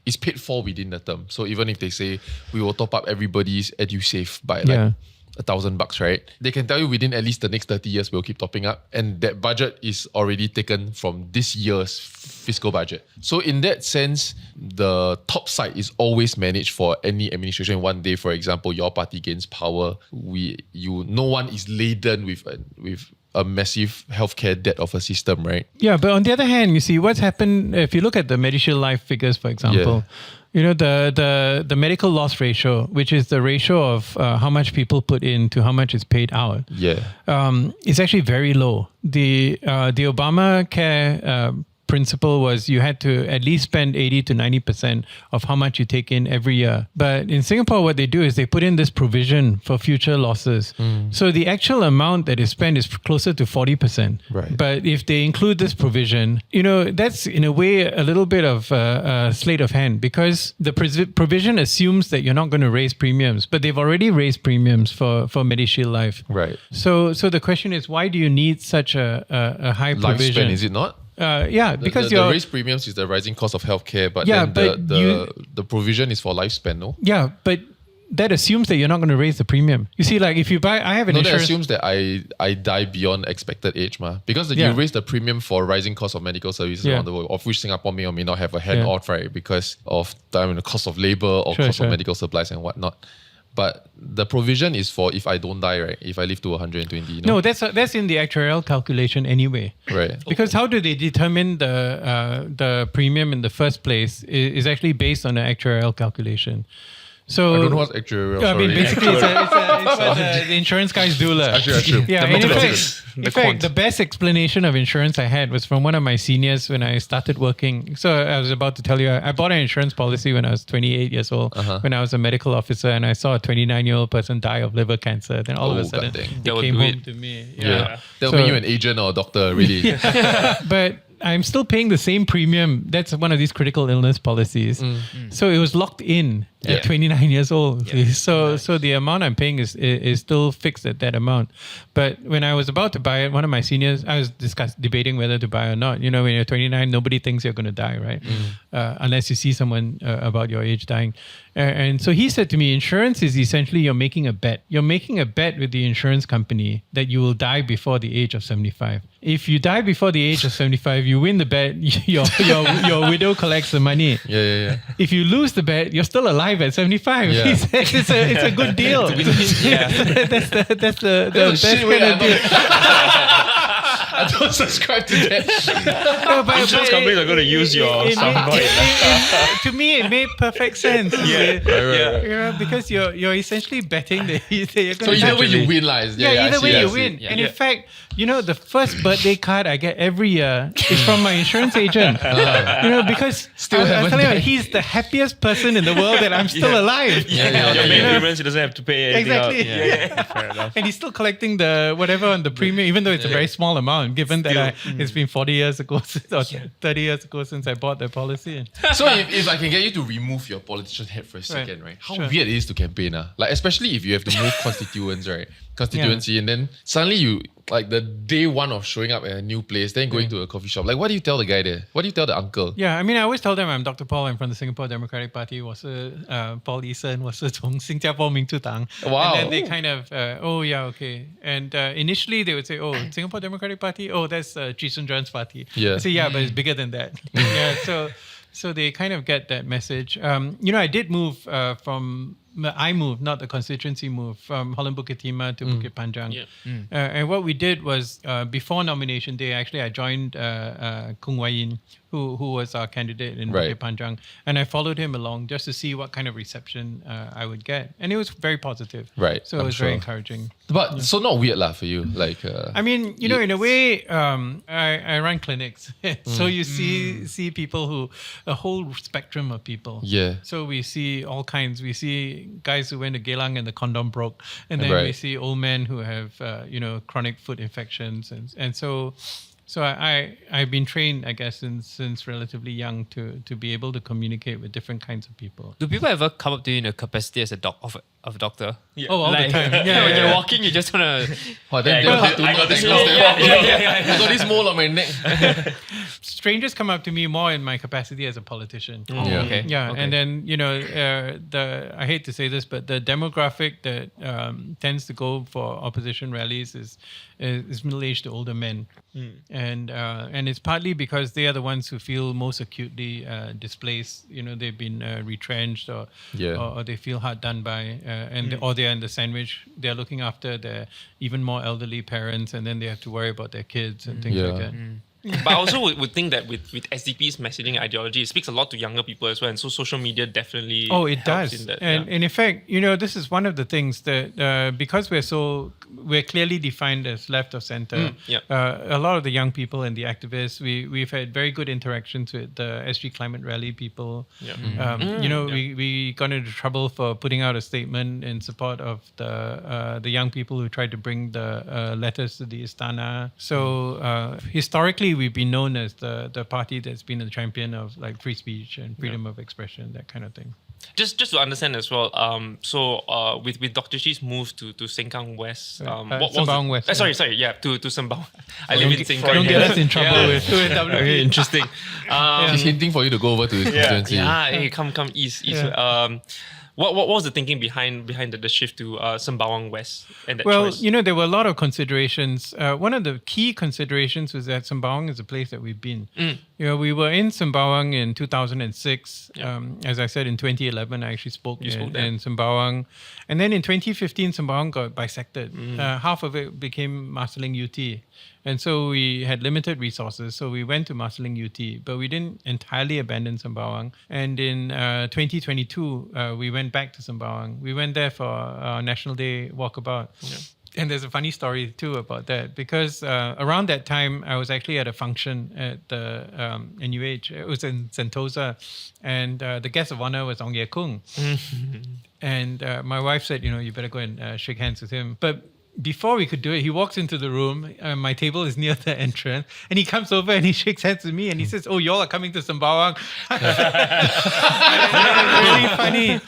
S2: is paid for within the term. So even if they say we will top up everybody's EduSave by like $1,000, right? They can tell you within at least the next 30 years we'll keep topping up, and that budget is already taken from this year's fiscal budget. So in that sense, the top side is always managed for any administration. One day, for example, your party gains power, no one is laden with a massive healthcare debt of a system, right?
S1: Yeah, but on the other hand, you see what's happened if you look at the MediShield Life figures, for example. The medical loss ratio, which is the ratio of how much people put in to how much is paid out. It's actually very low. The Obamacare principle was you had to at least spend 80 to 90% of how much you take in every year. But in Singapore, what they do is they put in this provision for future losses. So the actual amount that is spent is closer to 40%.
S2: Right.
S1: But if they include this provision, that's in a way a little bit of a sleight of hand, because the provision assumes that you're not going to raise premiums, but they've already raised premiums for MediShield Life.
S2: Right.
S1: So the question is, why do you need such a high provision?
S2: Lifespan, is it not?
S1: Because
S2: the raised premiums is the rising cost of healthcare, but the provision is for lifespan, no?
S1: Yeah, but that assumes that you're not going to raise the premium. You see, like if you buy, I have an insurance.
S2: That assumes that I die beyond expected age, because you raise the premium for rising cost of medical services around the world, of which Singapore may or may not have a hand of, right? Because of the cost of labor or cost of medical supplies and whatnot. But the provision is for if I don't die, right? If I live to 120.
S1: No, that's in the actuarial calculation anyway.
S2: Right.
S1: Because how do they determine the premium in the first place is actually based on the actuarial calculation. So
S2: I don't know what's actuarial.
S1: I mean, basically, it's the insurance guy's doula.
S2: Actually.
S1: Yeah,
S3: The
S1: and
S3: mathematics,
S1: in fact, the best explanation of insurance I had was from one of my seniors when I started working. So I was about to tell you, I bought an insurance policy when I was 28 years old, when I was a medical officer, and I saw a 29-year-old person die of liver cancer. Then all of a sudden, they came home to me.
S2: That'll make you an agent or a doctor, really.
S1: But I'm still paying the same premium. That's one of these critical illness policies. So it was locked in at 29 years old. So the amount I'm paying is still fixed at that amount. But when I was about to buy it, one of my seniors, I was debating whether to buy or not. When you're 29, nobody thinks you're going to die, right? Unless you see someone about your age dying. And so he said to me, insurance is essentially you're making a bet. You're making a bet with the insurance company that you will die before the age of 75. If you die before the age of 75, you win the bet, your widow collects the money. If you lose the bet, you're still alive at 75. He said it's a good deal. That's the best kind of deal.
S2: I don't subscribe to that.
S5: Insurance companies are going to use your soundbite.
S1: To me, it made perfect sense. Because you're essentially betting that you're going to.
S2: So either way you win,
S1: either way you win. And in fact, the first birthday card I get every year is from my insurance agent. Because I'm telling you, he's the happiest person in the world that I'm still alive.
S5: Your main agreements, he doesn't have to pay anything out.
S1: Fair enough. And he's still collecting the whatever on the premium, even though it's a very small amount, given that it's been 40 years ago or 30 years ago since I bought the policy.
S2: So if I can get you to remove your politician hat for a second, right? How weird it is to campaign, like especially if you have to move constituency, and then suddenly you, like the day one of showing up at a new place, then going to a coffee shop. Like, what do you tell the guy there? What do you tell the uncle?
S1: Yeah, I mean, I always tell them I'm Dr. Paul. I'm from the Singapore Democratic Party. 我是 Paul Eason. 我是从新加坡民主党.
S2: Wow.
S1: And then they kind of, okay. And initially they would say, Singapore Democratic Party? That's Chee Soon Juan's party.
S2: Yeah.
S1: I say, but it's bigger than that. So they kind of get that message. I did move I moved, not the constituency moved, from Holland Bukit Timah to Bukit Panjang. And what we did was, before nomination day, actually I joined Kung Wai Yin, who was our candidate in
S2: Right.
S1: Bukit Panjang, and I followed him along just to see what kind of reception I would get, and it was very positive.
S2: Right,
S1: So it
S2: I'm
S1: was very
S2: sure.
S1: encouraging.
S2: But so not weird lah for you. Like
S1: I mean, in a way, I run clinics, so you see people who a whole spectrum of people.
S2: Yeah.
S1: So we see all kinds. We see guys who went to Geylang and the condom broke, and then we
S2: Right.
S1: see old men who have chronic foot infections, and so. So I've been trained, I guess, since relatively young to be able to communicate with different kinds of people.
S4: Do people ever come up to you in a capacity as a doctor?
S1: Oh, all
S4: Like,
S1: the time.
S4: when you're walking, you just wanna.
S2: then
S5: I got this.
S2: I got this mole on my neck.
S1: Strangers come up to me more in my capacity as a politician.
S2: Yeah.
S4: Okay.
S1: Yeah,
S4: Okay.
S1: and then I hate to say this, but the demographic that tends to go for opposition rallies is middle-aged to older men, and it's partly because they are the ones who feel most acutely displaced. They've been retrenched or they feel hard done by, or they're in the sandwich. They're looking after their even more elderly parents, and then they have to worry about their kids and things like that.
S3: But I also would think that with SDP's messaging ideology, it speaks a lot to younger people as well. And so social media definitely
S1: it
S3: helps
S1: does.
S3: in that.
S1: And in effect, this is one of the things that because we're clearly defined as left or center, a lot of the young people and the activists, we've had very good interactions with the SG Climate Rally people. We got into trouble for putting out a statement in support of the young people who tried to bring the letters to the Istana. So historically, we've been known as the party that's been a champion of like free speech and freedom of expression, that kind of thing.
S3: Just to understand as well, with Dr. Chee's move to Sembawang West,
S1: Sembawang West,
S3: to Sembawang. I live in Sengkang.
S1: Don't get us in trouble with WP.
S3: Okay, interesting.
S2: He's hinting for you to go over to his constituency.
S3: Hey, come east. What was the thinking behind the shift to Sembawang West and that choice?
S1: There were a lot of considerations. One of the key considerations was that Sembawang is a place that we've been. We were in Sembawang in 2006. As I said, in 2011, I actually spoke in Sembawang. And then in 2015, Sembawang got bisected. Half of it became Marsiling UT. And so we had limited resources. So we went to Marsiling UT, but we didn't entirely abandon Sembawang. And in 2022, we went back to Sembawang. We went there for our National Day walkabout. And there's a funny story too about that, because around that time, I was actually at a function at the NUH. It was in Sentosa, and the guest of honor was Ong Ye Kung. And my wife said, you better go and shake hands with him. But before we could do it, he walks into the room. My table is near the entrance, and he comes over and he shakes hands with me, and he says, "Oh, y'all are coming to Sembawang." Really funny,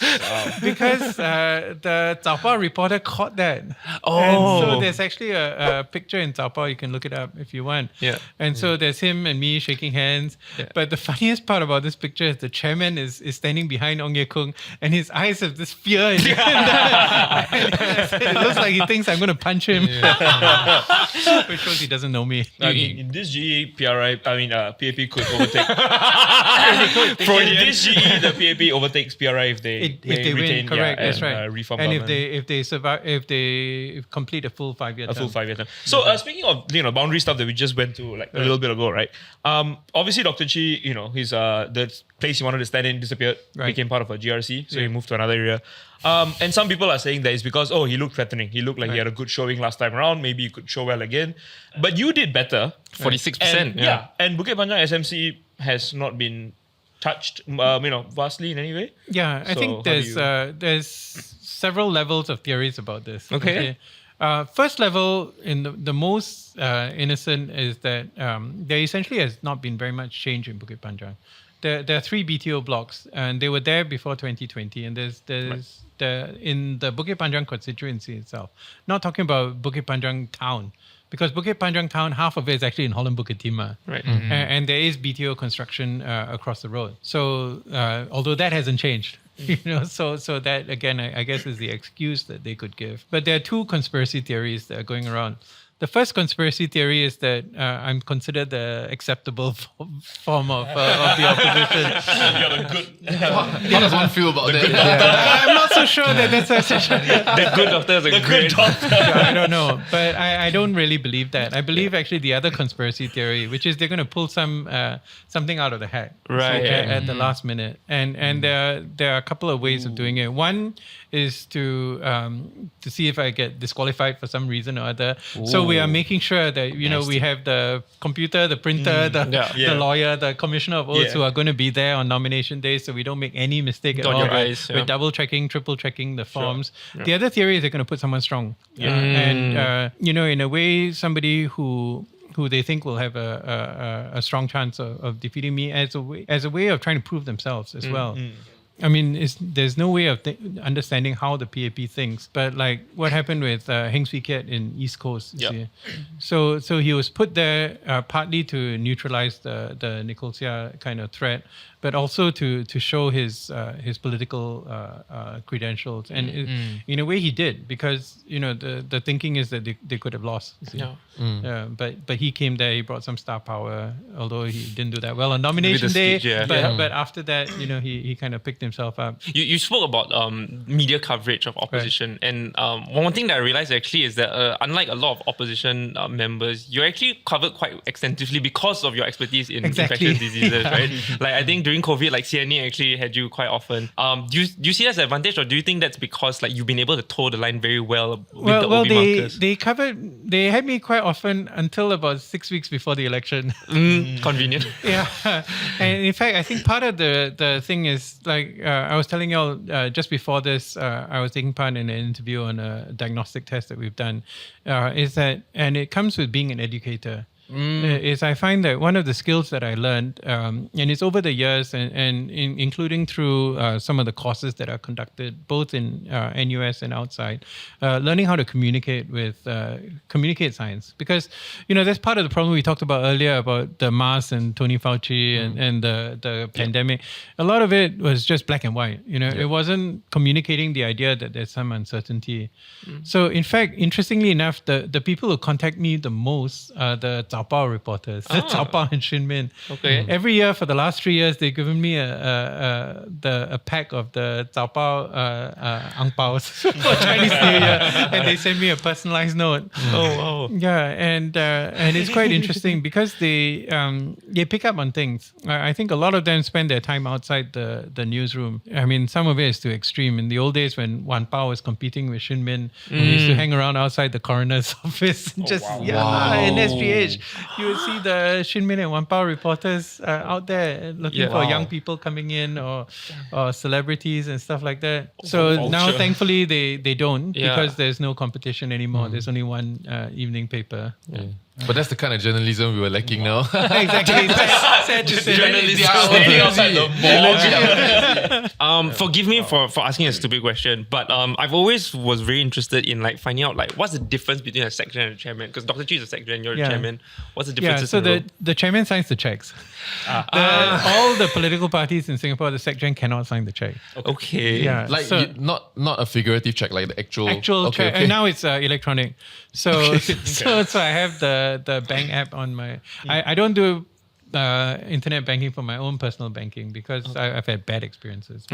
S1: because the Taobao reporter caught that. And so there's actually a picture in Taobao. You can look it up if you want. And so there's him and me shaking hands. But the funniest part about this picture is the chairman is standing behind Ong Ye Kung, and his eyes have this fear in it. It looks like he thinks I'm going to punch him, which shows he doesn't know me.
S5: In this GE, PAP could overtake. In this GE, the PAP overtakes PRI if they
S1: win,
S5: retain,
S1: correct, that's
S5: and,
S1: right.
S5: reform
S1: And
S5: government.
S1: if they survive, if they complete a full 5-year term.
S5: A full 5-year term. So speaking of boundary stuff that we just went to like a little bit ago, right? Obviously, Dr. Chee, his the place he wanted to stand in disappeared, became part of a GRC, so he moved to another area. And some people are saying that it's because he looked threatening. He looked like he had a good showing last time around. Maybe he could show well again, but you did better.
S3: 46%.
S5: And, and Bukit Panjang SMC has not been touched, vastly in any way.
S1: Yeah, I
S5: So
S1: think there's several levels of theories about this.
S3: Okay.
S1: First level, in the most innocent, is that there essentially has not been very much change in Bukit Panjang. There are 3 BTO blocks, and they were there before 2020. And there's in the Bukit Panjang constituency itself. Not talking about Bukit Panjang town, because Bukit Panjang town, half of it is actually in Holland Bukit Timah.
S3: Right.
S1: And there is BTO construction across the road. So although that hasn't changed, so that again, I guess is the excuse that they could give. But there are 2 conspiracy theories that are going around. The first conspiracy theory is that I'm considered the acceptable form of the opposition.
S5: You're the good.
S2: How does one feel about that?
S1: I'm not so sure that that's
S3: The good doctor is a great doctor.
S1: I don't know, but I don't really believe that. I believe actually the other conspiracy theory, which is they're going to pull something out of the hat,
S3: Right.
S1: at the last minute, and there are a couple of ways of doing it. One is to see if I get disqualified for some reason or other. So we are making sure that we have the computer, the printer, the lawyer, the commissioner of oaths who are going to be there on nomination day, so we don't make any mistake at
S3: Dot
S1: all.
S3: your I's,
S1: We're double checking, triple checking the forms. The other theory is they're going to put someone strong, and in a way, somebody who they think will have a strong chance of defeating me as a way of trying to prove themselves as well. I mean, there's no way of understanding how the PAP thinks, but like what happened with Heng Swee Keat in East Coast. You see. So he was put there partly to neutralize the Nicosia kind of threat, but also to show his political credentials. And in a way he did, because the thinking is that they could have lost. You see. But he came there, he brought some star power, although he didn't do that well on nomination day. But after that, he kind of picked himself up.
S3: You spoke about media coverage of opposition, and one thing that I realized actually is that unlike a lot of opposition members, you're actually covered quite extensively because of your expertise in infectious diseases, right? Like I think during COVID, like CNA actually had you quite often. Do you see that as an advantage, or do you think that's because like you've been able to toe the line very well with the OB markers?
S1: They had me quite often until about 6 weeks before the election.
S3: Convenient.
S1: Yeah, and in fact, I think part of the thing is like I was telling y'all just before this, I was taking part in an interview on a diagnostic test that we've done. Is that, and it comes with being an educator. Is I find that one of the skills that I learned, and it's over the years, and including through some of the courses that are conducted both in NUS and outside, learning how to communicate science, because that's part of the problem we talked about earlier about the masks and Tony Fauci and the pandemic. A lot of it was just black and white. It wasn't communicating the idea that there's some uncertainty. So in fact, interestingly enough, the people who contact me the most are the Zhao Bao reporters, the Zhao Bao and Xin Min.
S3: Okay.
S1: Every year for the last 3 years, they've given me a pack of the Zhao Bao ang paos for Chinese New Year, and they send me a personalized note.
S3: Oh wow.
S1: Yeah, and it's quite interesting because they pick up on things. I think a lot of them spend their time outside the newsroom. I mean, some of it is too extreme. In the old days when Wan Pao was competing with Xin Min, we used to hang around outside the coroner's office and in SPH. You would see the Xin Min and Wan Pao reporters out there looking for young people coming in or celebrities and stuff like that. So now, thankfully, they don't because there's no competition anymore. There's only one evening paper.
S2: But that's the kind of journalism we were lacking now.
S1: Exactly. Sad to say.
S3: Forgive me for asking a stupid question, but I've always was very interested in like finding out like what's the difference between a secretary and a chairman, because Dr. Chee is a secretary and you're a chairman. What's the difference?
S1: So the chairman signs the checks. All the political parties in Singapore, the secretary cannot sign the check.
S3: Okay.
S1: Yeah.
S2: Like not a figurative check, like the actual
S1: check. And now it's electronic. So I have the bank app on my. I don't do internet banking for my own personal banking because I've had bad experiences.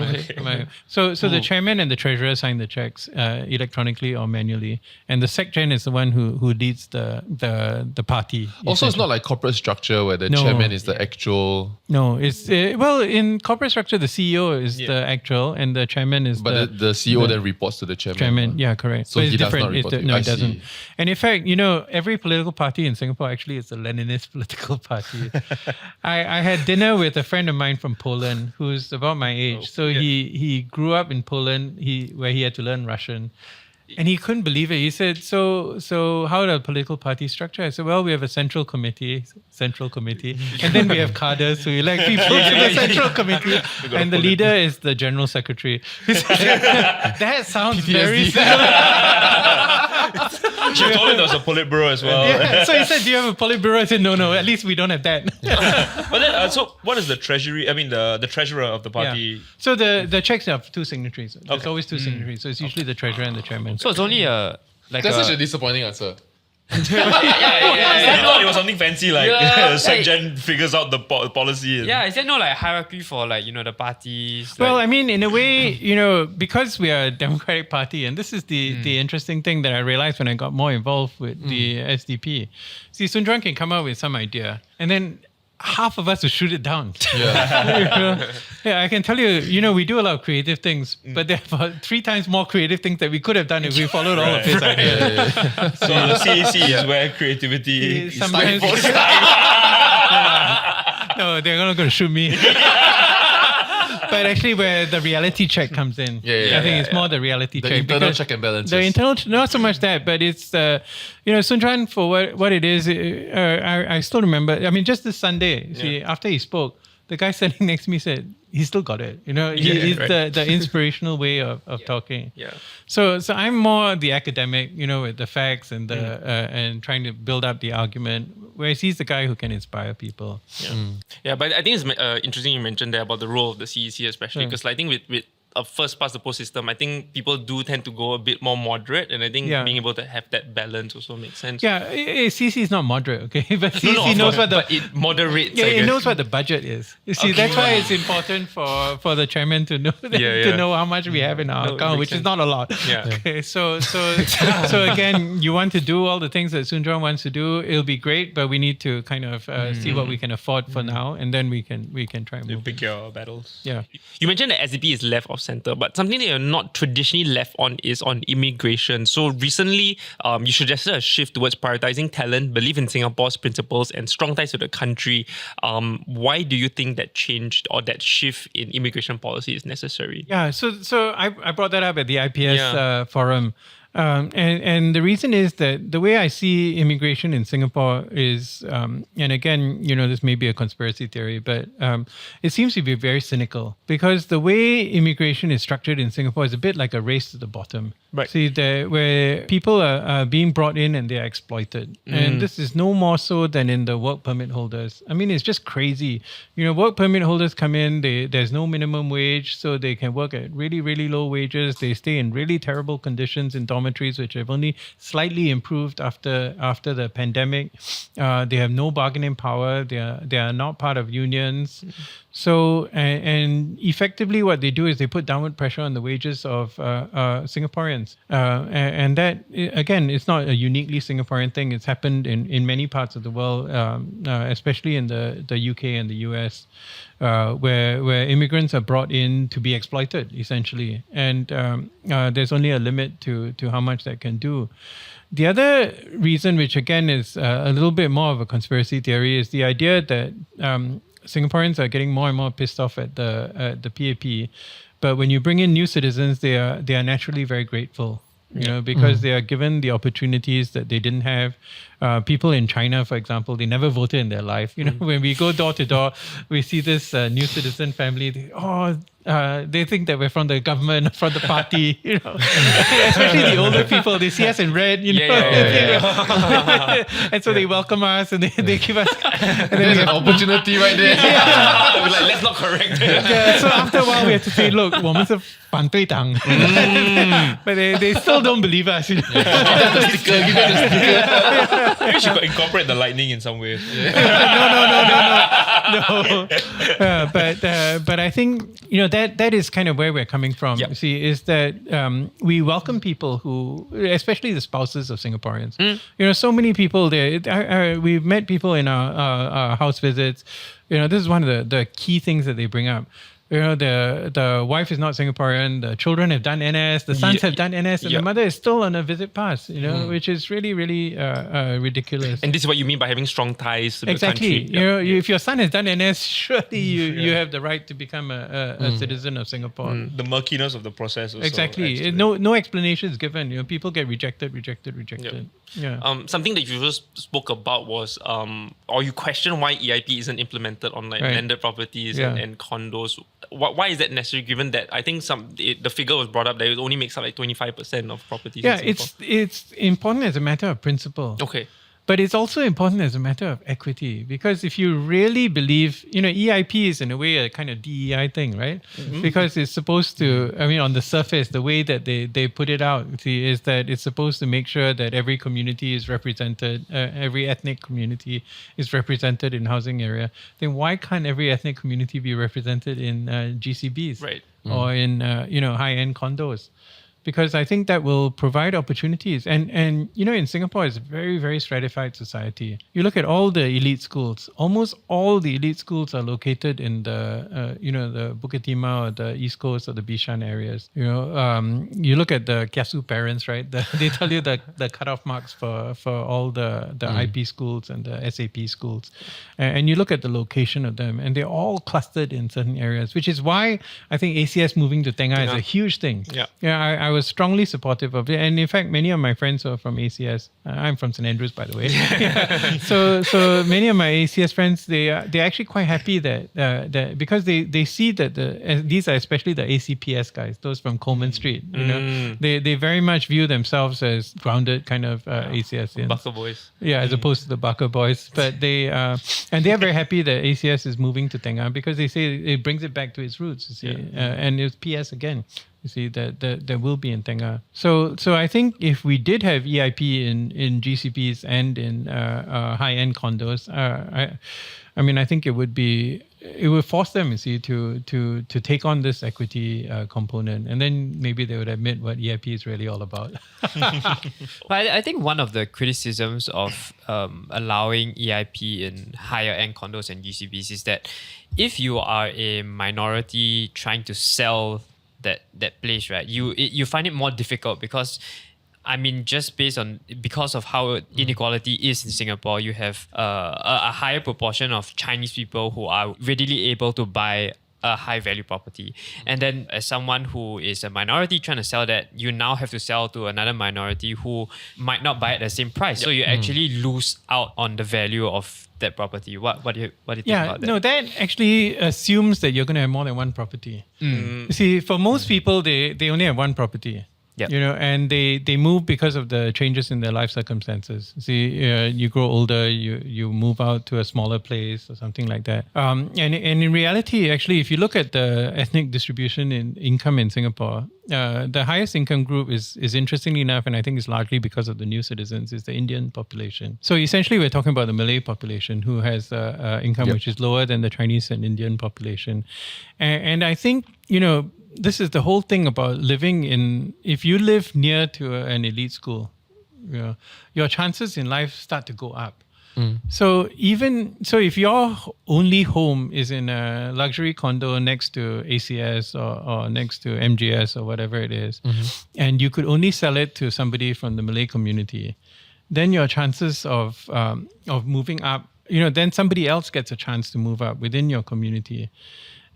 S1: So the chairman and the treasurer sign the checks electronically or manually, and the secretary is the one who leads the party.
S2: Also, it's not like corporate structure where the chairman is the actual.
S1: No, it's in corporate structure the CEO is the actual and the chairman is
S2: the CEO then reports to the chairman.
S1: Yeah, correct.
S2: So
S1: it's
S2: he
S1: different.
S2: does not report to you.
S1: No, it doesn't. And in fact, every political party in Singapore actually is a Leninist political party. I had dinner with a friend of mine from Poland who's about my age. He grew up in Poland where he had to learn Russian. And he couldn't believe it. He said, so how are the political parties structured? I said, well, we have a central committee, and then we have cadres who elect people to the central committee, and the leader is the general secretary. He said, that sounds very similar.
S5: She told him there was a Politburo as well.
S1: Yeah. So he said, do you have a Politburo? I said, no, at least we don't have that.
S5: But then, so what is the treasury? I mean, the treasurer of the party.
S1: Yeah. So the checks have two signatories. There's always two signatories. So it's usually the treasurer and the chairman.
S4: So it's only
S2: That's such a disappointing answer.
S5: I thought it was something fancy like
S4: Yeah,
S5: SecGen figures out the policy.
S4: Yeah, is there no like hierarchy for like, the parties?
S1: Well,
S4: like,
S1: I mean, in a way, because we are a Democratic Party, and this is the interesting thing that I realized when I got more involved with the SDP. See, Soon Juan can come up with some idea, and then half of us will shoot it down.
S2: Yeah.
S1: Yeah, I can tell you, we do a lot of creative things, but there are about 3 times more creative things that we could have done if we followed all of his ideas.
S5: So the CAC is where creativity is
S1: Sometimes- No, they're not going to shoot me. But actually, where the reality check comes in, I think it's more the reality
S2: The
S1: check.
S2: internal
S1: because
S2: check and balances.
S1: The internal, not so much that, but it's Soon Juan, for what it is. I still remember. I mean, just this Sunday, see, after he spoke, the guy standing next to me said he still got it. He's the inspirational way of talking.
S3: Yeah.
S1: So I'm more the academic, with the facts and and trying to build up the argument. Whereas he's the guy who can inspire people.
S3: Yeah, but I think it's interesting you mentioned there about the role of the CEC, especially because I think with a first past the post system, I think people do tend to go a bit more moderate, and I think being able to have that balance also makes sense.
S1: Yeah, CC is not moderate, okay, but CC
S3: of
S1: knows
S3: course,
S1: what
S3: but it moderates.
S1: yeah,
S3: I
S1: it
S3: guess.
S1: knows what the budget is. You see, that's why it's important for the chairman to know to know how much we have in our
S3: No, it
S1: account,
S3: makes
S1: which is
S3: sense.
S1: not a lot.
S3: Yeah.
S1: Okay, so again, you want to do all the things that Soon Juan wants to do. It'll be great, but we need to kind of see what we can afford for now, and then we can try and
S5: You
S1: move.
S5: pick your battles.
S1: Yeah.
S3: You mentioned that SDP is left of center, but something that you're not traditionally left on is on immigration. So recently, you suggested a shift towards prioritizing talent, belief in Singapore's principles, and strong ties to the country. Why do you think that changed or that shift in immigration policy is necessary?
S1: Yeah, so I brought that up at the IPS forum. And the reason is that the way I see immigration in Singapore is, and again, this may be a conspiracy theory, but it seems to be very cynical because the way immigration is structured in Singapore is a bit like a race to the bottom.
S3: Right.
S1: See, where people are being brought in and they are exploited. And this is no more so than in the work permit holders. I mean, it's just crazy. Work permit holders come in, there's no minimum wage, so they can work at really, really low wages. They stay in really terrible conditions in dormitories, which have only slightly improved after the pandemic. They have no bargaining power. They are not part of unions. So, and effectively what they do is they put downward pressure on the wages of Singaporeans. And that, again, it's not a uniquely Singaporean thing. It's happened in many parts of the world, especially in the UK and the US, where immigrants are brought in to be exploited, essentially. And there's only a limit to how much that can do. The other reason, which again is a little bit more of a conspiracy theory, is the idea that Singaporeans are getting more and more pissed off at the PAP, but when you bring in new citizens, they are naturally very grateful, because they are given the opportunities that they didn't have. People in China, for example, they never voted in their life. When we go door to door, we see this new citizen family. They think that we're from the government, from the party, especially the older people. They see us in red, and so they welcome us and they give us. And then
S2: There's an opportunity right there.
S3: We're like, let's not correct it.
S1: so after a while, we have to say, look, 我们是反对党. But they still don't believe us.
S2: Give them the sticker. Give them the sticker.
S5: Maybe you should incorporate the lightning in some way.
S1: No. But I think that is kind of where we're coming from.
S3: Yep.
S1: You see, is that we welcome people who, especially the spouses of Singaporeans. So many people there. We've met people in our house visits. This is one of the key things that they bring up. The wife is not Singaporean, the children have done NS, the sons have done NS, and the mother is still on a visit pass, which is really, really ridiculous.
S3: And this is what you mean by having strong ties to the
S1: Exactly.
S3: country.
S1: If your son has done NS, surely you have the right to become a citizen of Singapore.
S5: The murkiness of the process also.
S1: Exactly.
S5: adds to it.
S1: No explanation is given. People get rejected. Yeah.
S3: Something that you just spoke about was, or you question why EIP isn't implemented on like
S1: Right.
S3: landed properties
S1: Yeah.
S3: and condos. Why is that necessary? Given that I think the figure was brought up that it only makes up like 25% of properties.
S1: Yeah,
S3: in Singapore.
S1: it's important as a matter of principle.
S3: Okay.
S1: But it's also important as a matter of equity, because if you really believe, EIP is in a way a kind of DEI thing, right? Because it's supposed to, on the surface, the way that they put it out is that it's supposed to make sure that every community is represented, every ethnic community is represented in housing area. Then why can't every ethnic community be represented in GCBs?
S3: Right.
S1: Or in high-end condos? Because I think that will provide opportunities. And in Singapore, it's a very, very stratified society. You look at all the elite schools. Almost all the elite schools are located in the Bukit Timah or the East Coast or the Bishan areas. You look at the kiasu parents, right? They tell you the cutoff marks for all the IP schools and the SAP schools. And you look at the location of them, and they're all clustered in certain areas, which is why I think ACS moving to Tengah is a huge thing.
S5: Yeah.
S1: I was strongly supportive of it. And in fact, many of my friends are from ACS. I'm from St. Andrews, by the way. So many of my ACS friends, they're actually quite happy that because they see that these are especially the ACPS guys, those from Coleman Street. They very much view themselves as grounded kind of ACSians.
S3: Bucker boys.
S1: Yeah, as opposed to the Bucker boys. But they are very happy that ACS is moving to Tengah, because they say it brings it back to its roots, you see. And it's PS again. You see, that there will be in Tengah. So I think if we did have EIP in GCPs and in high-end condos, I think it would force them, you see, to take on this equity component, and then maybe they would admit what EIP is really all about.
S4: But I think one of the criticisms of allowing EIP in higher end condos and GCBs is that if you are a minority trying to sell that place, right, you find it more difficult, because just because of how inequality is in Singapore, you have a higher proportion of Chinese people who are readily able to buy a high value property. And then as someone who is a minority trying to sell that, you now have to sell to another minority who might not buy at the same price. So you actually lose out on the value of that property. What do you think about that?
S1: No, that actually assumes that you're going to have more than one property. You see, for most people, they only have one property.
S4: Yep.
S1: And they move because of the changes in their life circumstances. See, you grow older, you move out to a smaller place or something like that. And in reality, actually, if you look at the ethnic distribution in income in Singapore, the highest income group is interestingly enough, and I think it's largely because of the new citizens, is the Indian population. So essentially, we're talking about the Malay population who has income which is lower than the Chinese and Indian population. And I think, this is the whole thing about living in. If you live near to an elite school, your chances in life start to go up. So if your only home is in a luxury condo next to ACS or next to MGS or whatever it is, and you could only sell it to somebody from the Malay community, then your chances of moving up, then somebody else gets a chance to move up within your community.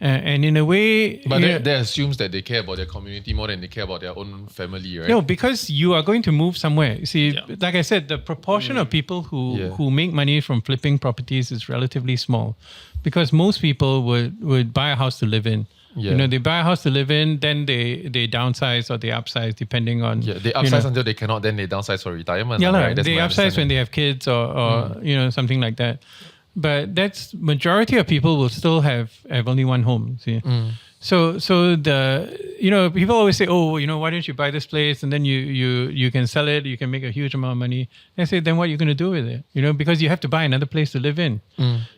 S1: And in a way...
S2: But that assumes that they care about their community more than they care about their own family, right?
S1: No, because you are going to move somewhere. You see, like I said, the proportion of people who make money from flipping properties is relatively small, because most people would buy a house to live in. Yeah. They buy a house to live in, then they downsize or they upsize depending on...
S2: Yeah, they upsize until they cannot, then they downsize for retirement.
S1: Yeah,
S2: right?
S1: They upsize when they have kids or something like that. But that's majority of people will still have only one home. See, so the people always say, why don't you buy this place and then you can sell it, you can make a huge amount of money. And I say, then what are you going to do with it? Because you have to buy another place to live in.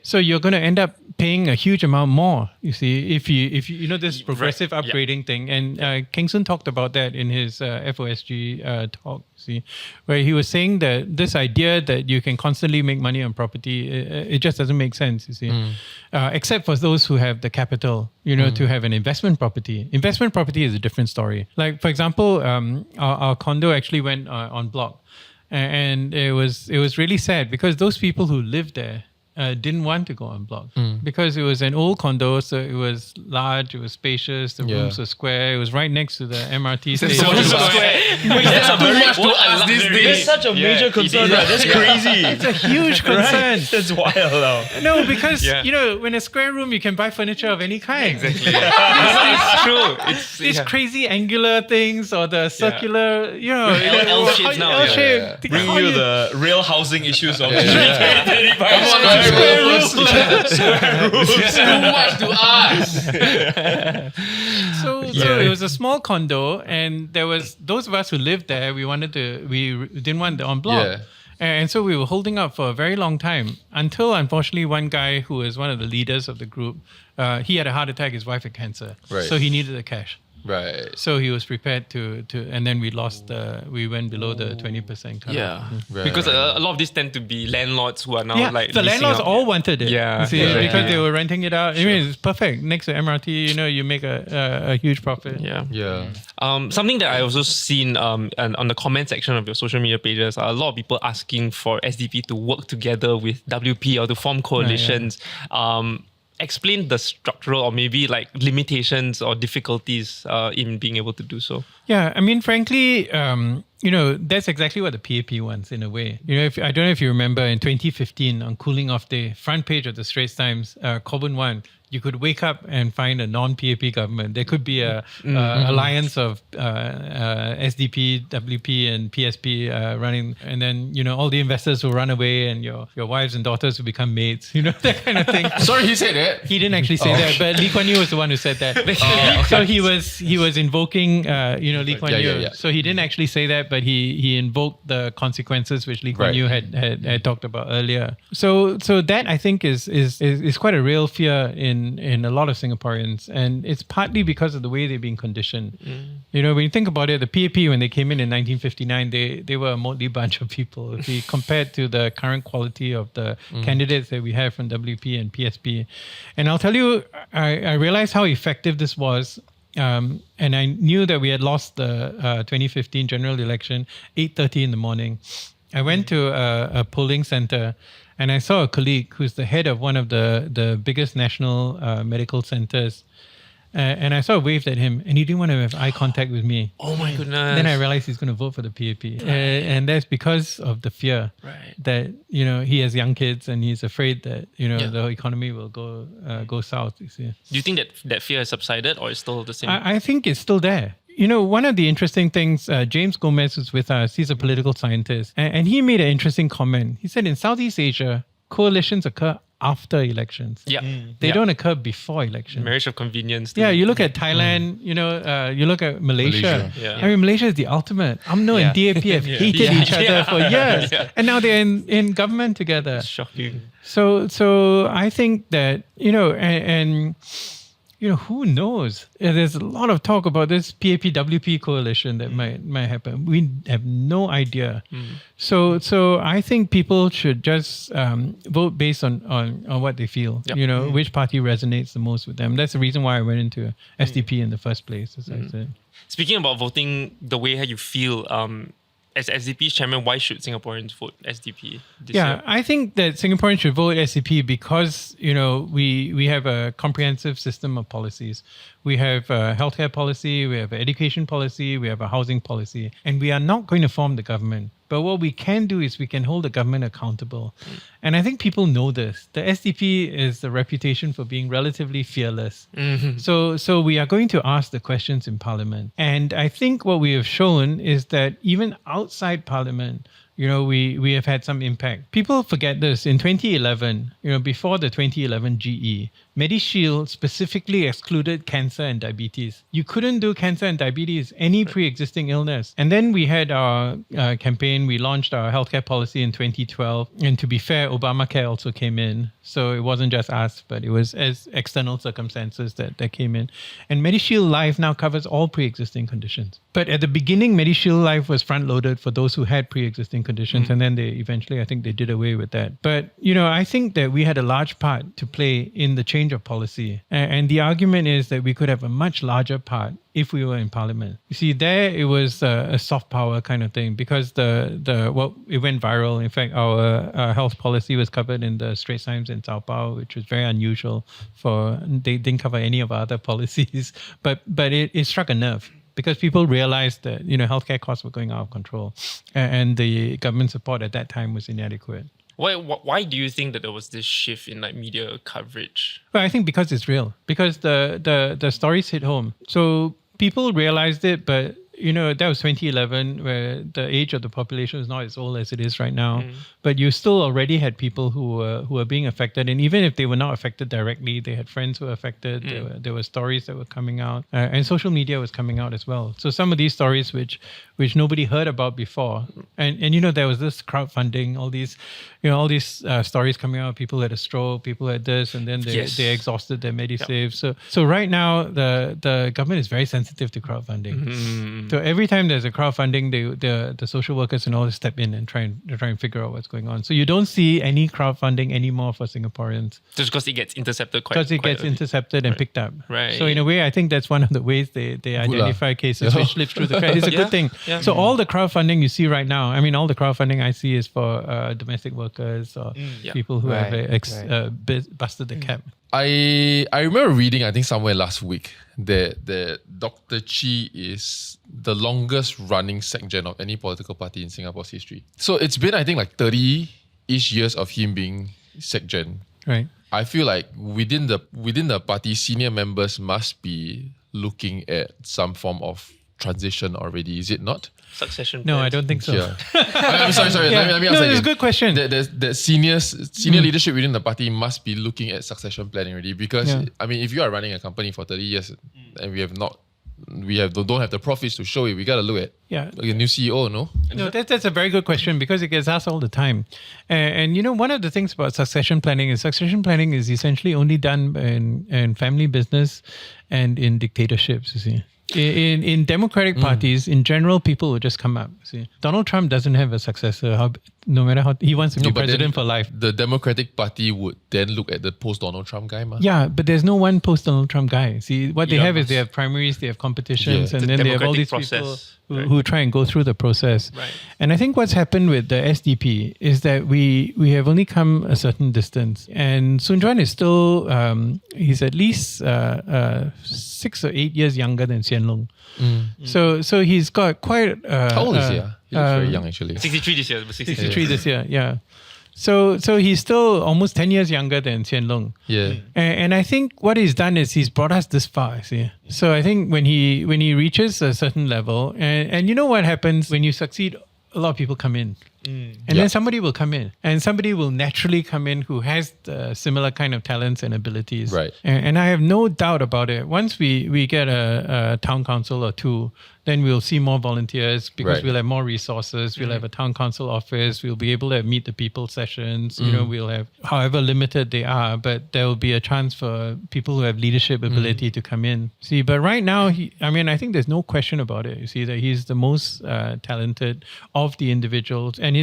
S1: So you're going to end up paying a huge amount more. You see, if you this progressive upgrading thing, and Chee Soon talked about that in his FOSG talk. See, where he was saying that this idea that you can constantly make money on property, it just doesn't make sense. You see, except for those who have the capital, to have an investment property. Investment property is a different story. Like for example, our condo actually went on block, and it was really sad because those people who live there didn't want to go en bloc because it was an old condo, so it was large, it was spacious, the rooms were square, it was right next to the MRT station.
S5: That's such a major concern, right? That's crazy.
S1: It's a huge concern.
S5: That's wild now.
S1: No, because when a square room you can buy furniture of any kind.
S3: Exactly. It's true.
S1: These crazy angular things or the circular,
S3: L shapes now.
S1: L-shape.
S5: Bring you the real housing issues of
S2: Square rooms. Too much to ask.
S1: So it was a small condo, and there was those of us who lived there. We didn't want the en bloc.
S2: Yeah.
S1: And so we were holding up for a very long time until, unfortunately, one guy who was one of the leaders of the group, he had a heart attack. His wife had cancer,
S2: Right.
S1: so he needed the cash.
S2: Right.
S1: So he was prepared to, and then we went below the 20% cut.
S2: Right,
S3: because
S2: right.
S3: a lot of these tend to be landlords who are now
S1: The
S3: leasing
S1: landlords
S3: out.
S1: all wanted it.
S3: Yeah,
S1: You see,
S3: exactly.
S1: because they were renting it out. I mean, it's perfect next to MRT. You make a huge profit.
S3: Yeah.
S2: Yeah.
S3: Something that I also seen and on the comment section of your social media pages are a lot of people asking for SDP to work together with WP or to form coalitions. Explain the structural or maybe like limitations or difficulties in being able to do so.
S1: Yeah, I mean, frankly, that's exactly what the PAP wants in a way. I don't know if you remember in 2015 on Cooling Off Day, front page of the Straits Times, Corbyn won. You could wake up and find a non-PAP government. There could be a alliance of SDP, WP, and PSP running, and then all the investors will run away, and your wives and daughters will become maids. That kind of thing.
S2: Sorry, he said that.
S1: He didn't actually say that, but Lee Kuan Yew was the one who said that. So he was invoking, Lee Kuan Yew.
S2: Yeah.
S1: So he didn't actually say that, but he invoked the consequences which Lee Kuan Yew had talked about earlier. So that I think is quite a real fear in a lot of Singaporeans, and it's partly because of the way they're being conditioned. When you think about it, the PAP when they came in 1959, they were a motley bunch of people. If we compared to the current quality of the candidates that we have from WP and PSP, and I'll tell you, I realized how effective this was. And I knew that we had lost the 2015 general election 8:30 in the morning. I went to a polling center, and I saw a colleague who's the head of one of the biggest national medical centers. And I sort of waved at him, and he didn't want to have eye contact with me.
S3: Oh my goodness.
S1: Then I realized he's going to vote for the PAP. And that's because of the fear that, he has young kids, and he's afraid that, the economy will go south, you see.
S3: Do you think that fear has subsided or is still the same?
S1: I think it's still there. One of the interesting things, James Gomez was with us. He's a political scientist. And he made an interesting comment. He said in Southeast Asia, coalitions occur after elections.
S3: Yeah.
S1: They don't occur before elections.
S3: Marriage of convenience.
S1: Yeah, you look at Thailand, you look at Malaysia.
S3: Yeah.
S1: I mean, Malaysia is the ultimate. UMNO and DAP have hated each other for years. And now they're in government together.
S3: Shocking.
S1: So I think that, who knows? There's a lot of talk about this PAP-WP coalition that might happen. We have no idea. So I think people should just vote based on what they feel.
S3: Yep.
S1: Which party resonates the most with them. That's the reason why I went into SDP in the first place, as I said.
S3: Speaking about voting the way how you feel, as SDP's chairman, why should Singaporeans vote SDP this year?
S1: I think that Singaporeans should vote SDP because, we have a comprehensive system of policies. We have a healthcare policy, we have an education policy, we have a housing policy, and we are not going to form the government. But what we can do is we can hold the government accountable. And I think people know this. The SDP is the reputation for being relatively fearless. So we are going to ask the questions in Parliament. And I think what we have shown is that even outside Parliament, we have had some impact. People forget this. In 2011, before the 2011 GE, MediShield specifically excluded cancer and diabetes. You couldn't do cancer and diabetes, any pre-existing illness. And then we had our campaign. We launched our healthcare policy in 2012. And to be fair, Obamacare also came in. So it wasn't just us, but it was as external circumstances that came in. And MediShield Life now covers all pre-existing conditions. But at the beginning, MediShield Life was front-loaded for those who had pre-existing conditions. And then I think they did away with that. But, I think that we had a large part to play in the change change of policy. And the argument is that we could have a much larger part if we were in parliament. You see, there it was a soft power kind of thing because it went viral. In fact, our health policy was covered in the Straits Times in Sao Paulo, which was very unusual they didn't cover any of our other policies, but it struck a nerve. Because people realized that, healthcare costs were going out of control and the government support at that time was inadequate.
S3: Why do you think that there was this shift in media coverage?
S1: Well, I think because it's real. Because the stories hit home. So people realized it, but that was 2011, where the age of the population is not as old as it is right now. But you still already had people who were being affected, and even if they were not affected directly, they had friends who were affected. There were stories that were coming out, and social media was coming out as well. So some of these stories which nobody heard about before, and there was this crowdfunding, all these stories coming out. People had a stroke, people had this, and then they exhausted their MediSave. So right now the government is very sensitive to crowdfunding. So every time there's a crowdfunding, the social workers and all step in and try and figure out what's going on. So you don't see any crowdfunding anymore for Singaporeans.
S3: Just because it gets intercepted
S1: intercepted and picked up.
S3: Right.
S1: So in a way, I think that's one of the ways they identify cases which slip through the cracks. It's a good thing.
S3: Yeah.
S1: So all the crowdfunding you see right now, all the crowdfunding I see is for domestic workers or people who have busted the cap.
S2: I remember reading, I think somewhere last week, that Dr. Chee is the longest running SecGen of any political party in Singapore's history. So it's been, I think, 30-ish years of him being SecGen.
S1: Right.
S2: I feel like within the party, senior members must be looking at some form of transition already, is it not?
S3: Succession
S1: No,
S3: plans.
S1: I don't think so.
S2: Yeah. I'm sorry. Let me ask
S1: it's a good question.
S2: The senior leadership within the party must be looking at succession planning already because, if you are running a company for 30 years and don't have the profits to show it, we got to look at a new CEO, no?
S1: No, that's a very good question because it gets asked all the time. And one of the things about succession planning is essentially only done in family business and in dictatorships, you see. In democratic parties, in general, people will just come up. See, Donald Trump doesn't have a successor. No matter how he wants to be president for life.
S2: The Democratic Party would then look at the post-Donald Trump guy, ma.
S1: Yeah, but there's no one post-Donald Trump guy. See, what they have is they have primaries, they have competitions, and then they have all these people who try and go through the process.
S3: Right.
S1: And I think what's happened with the SDP is that we have only come a certain distance. And Soon Juan is still, he's at least 6 or 8 years younger than Hsien Loong. So he's got quite...
S2: how old is he? He looks very young, actually.
S3: 63 this year.
S1: 63 this year, yeah. So he's still almost 10 years younger than Hsien Loong.
S2: Yeah.
S1: And I think what he's done is he's brought us this far, see. So I think when he reaches a certain level, and you know what happens when you succeed, a lot of people come in. And then somebody will come in, and somebody will naturally come in who has the similar kind of talents and abilities.
S2: Right.
S1: And I have no doubt about it. Once we get a town council or two, then we'll see more volunteers because we'll have more resources. We'll have a town council office. We'll be able to meet the people sessions. We'll have, however limited they are, but there will be a chance for people who have leadership ability to come in. See, but right now, I think there's no question about it. You see that he's the most talented of the individuals, and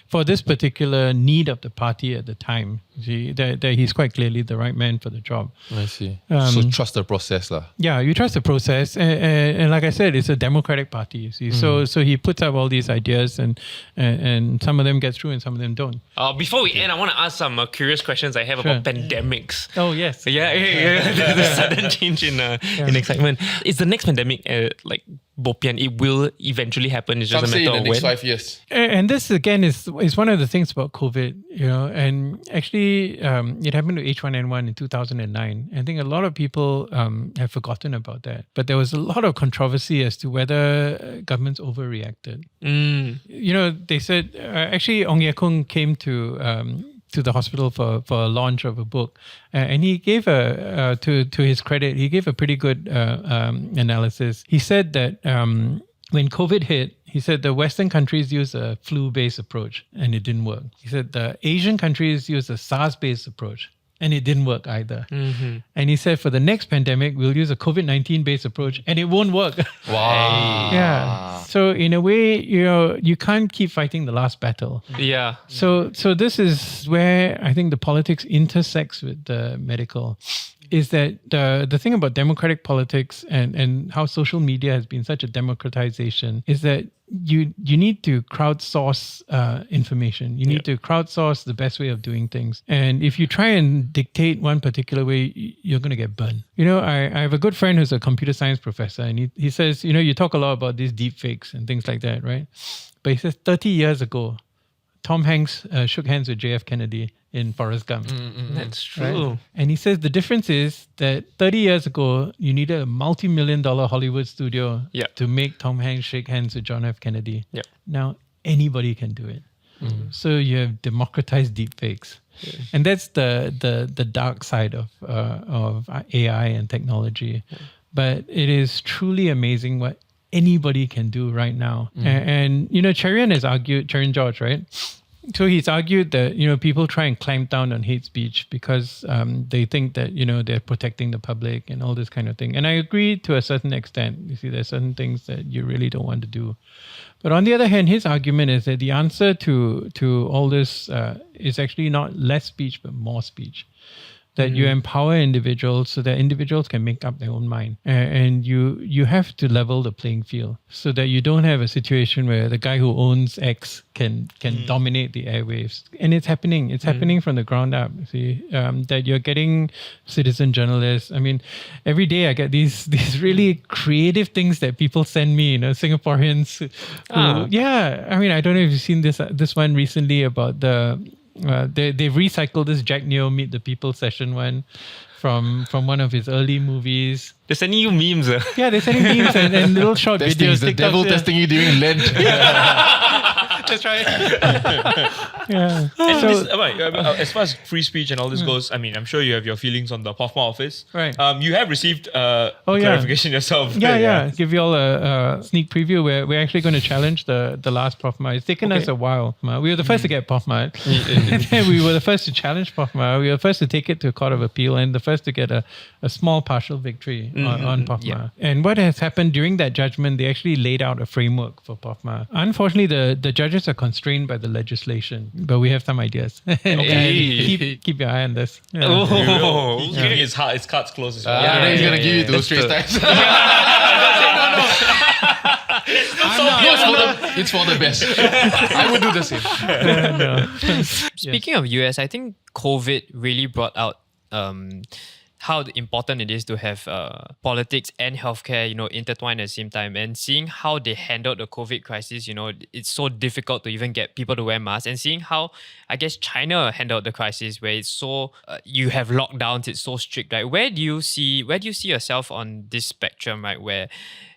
S1: for this particular need of the party at the time. See, that he's quite clearly the right man for the job.
S2: I see. So trust the process, lah.
S1: Yeah, you trust the process, and like I said, it's a democratic party. You see, so he puts up all these ideas, and some of them get through, and some of them don't.
S3: Before we end, I want to ask some curious questions I have about pandemics.
S1: Oh yes,
S3: yeah. The sudden change in excitement. Is the next pandemic bopian? It will eventually happen. It's just
S2: Some
S3: a matter
S2: say in the
S3: of
S2: next
S3: when.
S2: 5 years.
S1: And this again is one of the things about COVID, and actually it happened to H1N1 in 2009. I think a lot of people have forgotten about that, but there was a lot of controversy as to whether governments overreacted. They said actually Ong Ye Kung came to the hospital for a launch of a book, and he gave to his credit, he gave a pretty good analysis. He said that when COVID hit, he said the Western countries used a flu-based approach and it didn't work. He said the Asian countries used a SARS-based approach and it didn't work either. And he said for the next pandemic, we'll use a COVID-19 based approach and it won't work.
S2: Wow.
S1: Yeah. So in a way, you can't keep fighting the last battle.
S3: Yeah.
S1: So this is where I think the politics intersects with the medical. is that the thing about democratic politics and how social media has been such a democratization is that you need to crowdsource information. You need to crowdsource the best way of doing things. And if you try and dictate one particular way, you're going to get burned. I have a good friend who's a computer science professor, and he says, you talk a lot about these deep fakes and things like that, right? But he says 30 years ago, Tom Hanks shook hands with JF Kennedy in Forrest Gump.
S3: That's true.
S1: Right? And he says the difference is that 30 years ago, you needed a multi-million-dollar Hollywood studio to make Tom Hanks shake hands with John F. Kennedy.
S3: Yep.
S1: Now, anybody can do it. So you have democratized deepfakes. And that's the dark side of AI and technology. But it is truly amazing what anybody can do right now. And Cherian George, right? So he's argued that, people try and clamp down on hate speech because they think that, they're protecting the public and all this kind of thing. And I agree to a certain extent. You see, there's certain things that you really don't want to do. But on the other hand, his argument is that the answer to all this is actually not less speech, but more speech. That you empower individuals so that individuals can make up their own mind. And you have to level the playing field so that you don't have a situation where the guy who owns X can dominate the airwaves. And it's happening. It's happening from the ground up. See, that you're getting citizen journalists. I mean, every day I get these really creative things that people send me, Singaporeans. I don't know if you've seen this one recently about they've recycled this Jack Neo Meet the People session one from one of his early movies.
S3: They're sending you memes.
S1: Yeah, they're sending memes and little short videos.
S2: The devil testing you during Lent.
S1: That's right.
S5: And as far as free speech and all this goes, I mean, I'm sure you have your feelings on the POFMA office.
S1: Right.
S5: You have received clarification yourself.
S1: Yeah. Give you all a sneak preview. We're actually going to challenge the last POFMA. It's taken us a while. We were the first to get POFMA. And then we were the first to challenge POFMA. We were the first to take it to a court of appeal and the first to get a small partial victory on POFMA. Yeah. And what has happened during that judgment, they actually laid out a framework for POFMA. Unfortunately, the judges are constrained by the legislation, but we have some ideas. Keep your eye on this.
S3: Oh,
S5: He's keeping his cards close as well.
S2: Then he's gonna give you those straight times. It's for the best. I would do the same.
S4: Speaking of US, I think COVID really brought out how important it is to have politics and healthcare, intertwined at the same time. And seeing how they handled the COVID crisis, it's so difficult to even get people to wear masks. And seeing how, I guess, China handled the crisis, where it's so you have lockdowns, it's so strict. Right? Where do you see yourself on this spectrum, right? Where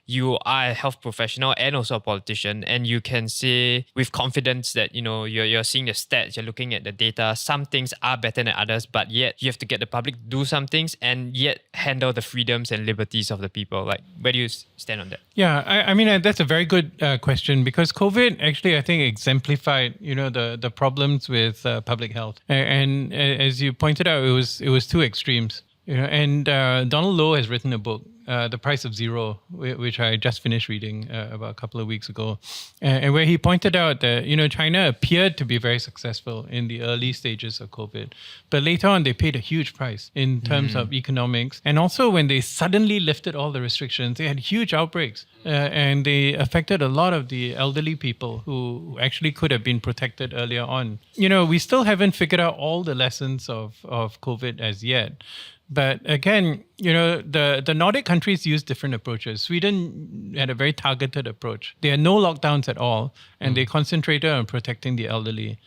S4: you are a health professional and also a politician, and you can say with confidence that you're seeing the stats, you're looking at the data. Some things are better than others, but yet you have to get the public to do some things and yet handle the freedoms and liberties of the people. Like, where do you stand on that?
S1: Yeah, I mean that's a very good question, because COVID actually, I think, exemplified the problems with public health, and as you pointed out, it was two extremes. And Donald Lowe has written a book, The Price of Zero, which I just finished reading about a couple of weeks ago, and where he pointed out that China appeared to be very successful in the early stages of COVID, but later on they paid a huge price in terms of economics, and also when they suddenly lifted all the restrictions, they had huge outbreaks, and they affected a lot of the elderly people who actually could have been protected earlier on. We still haven't figured out all the lessons of COVID as yet. But again, the Nordic countries use different approaches. Sweden had a very targeted approach. They had no lockdowns at all, and they concentrated on protecting the elderly.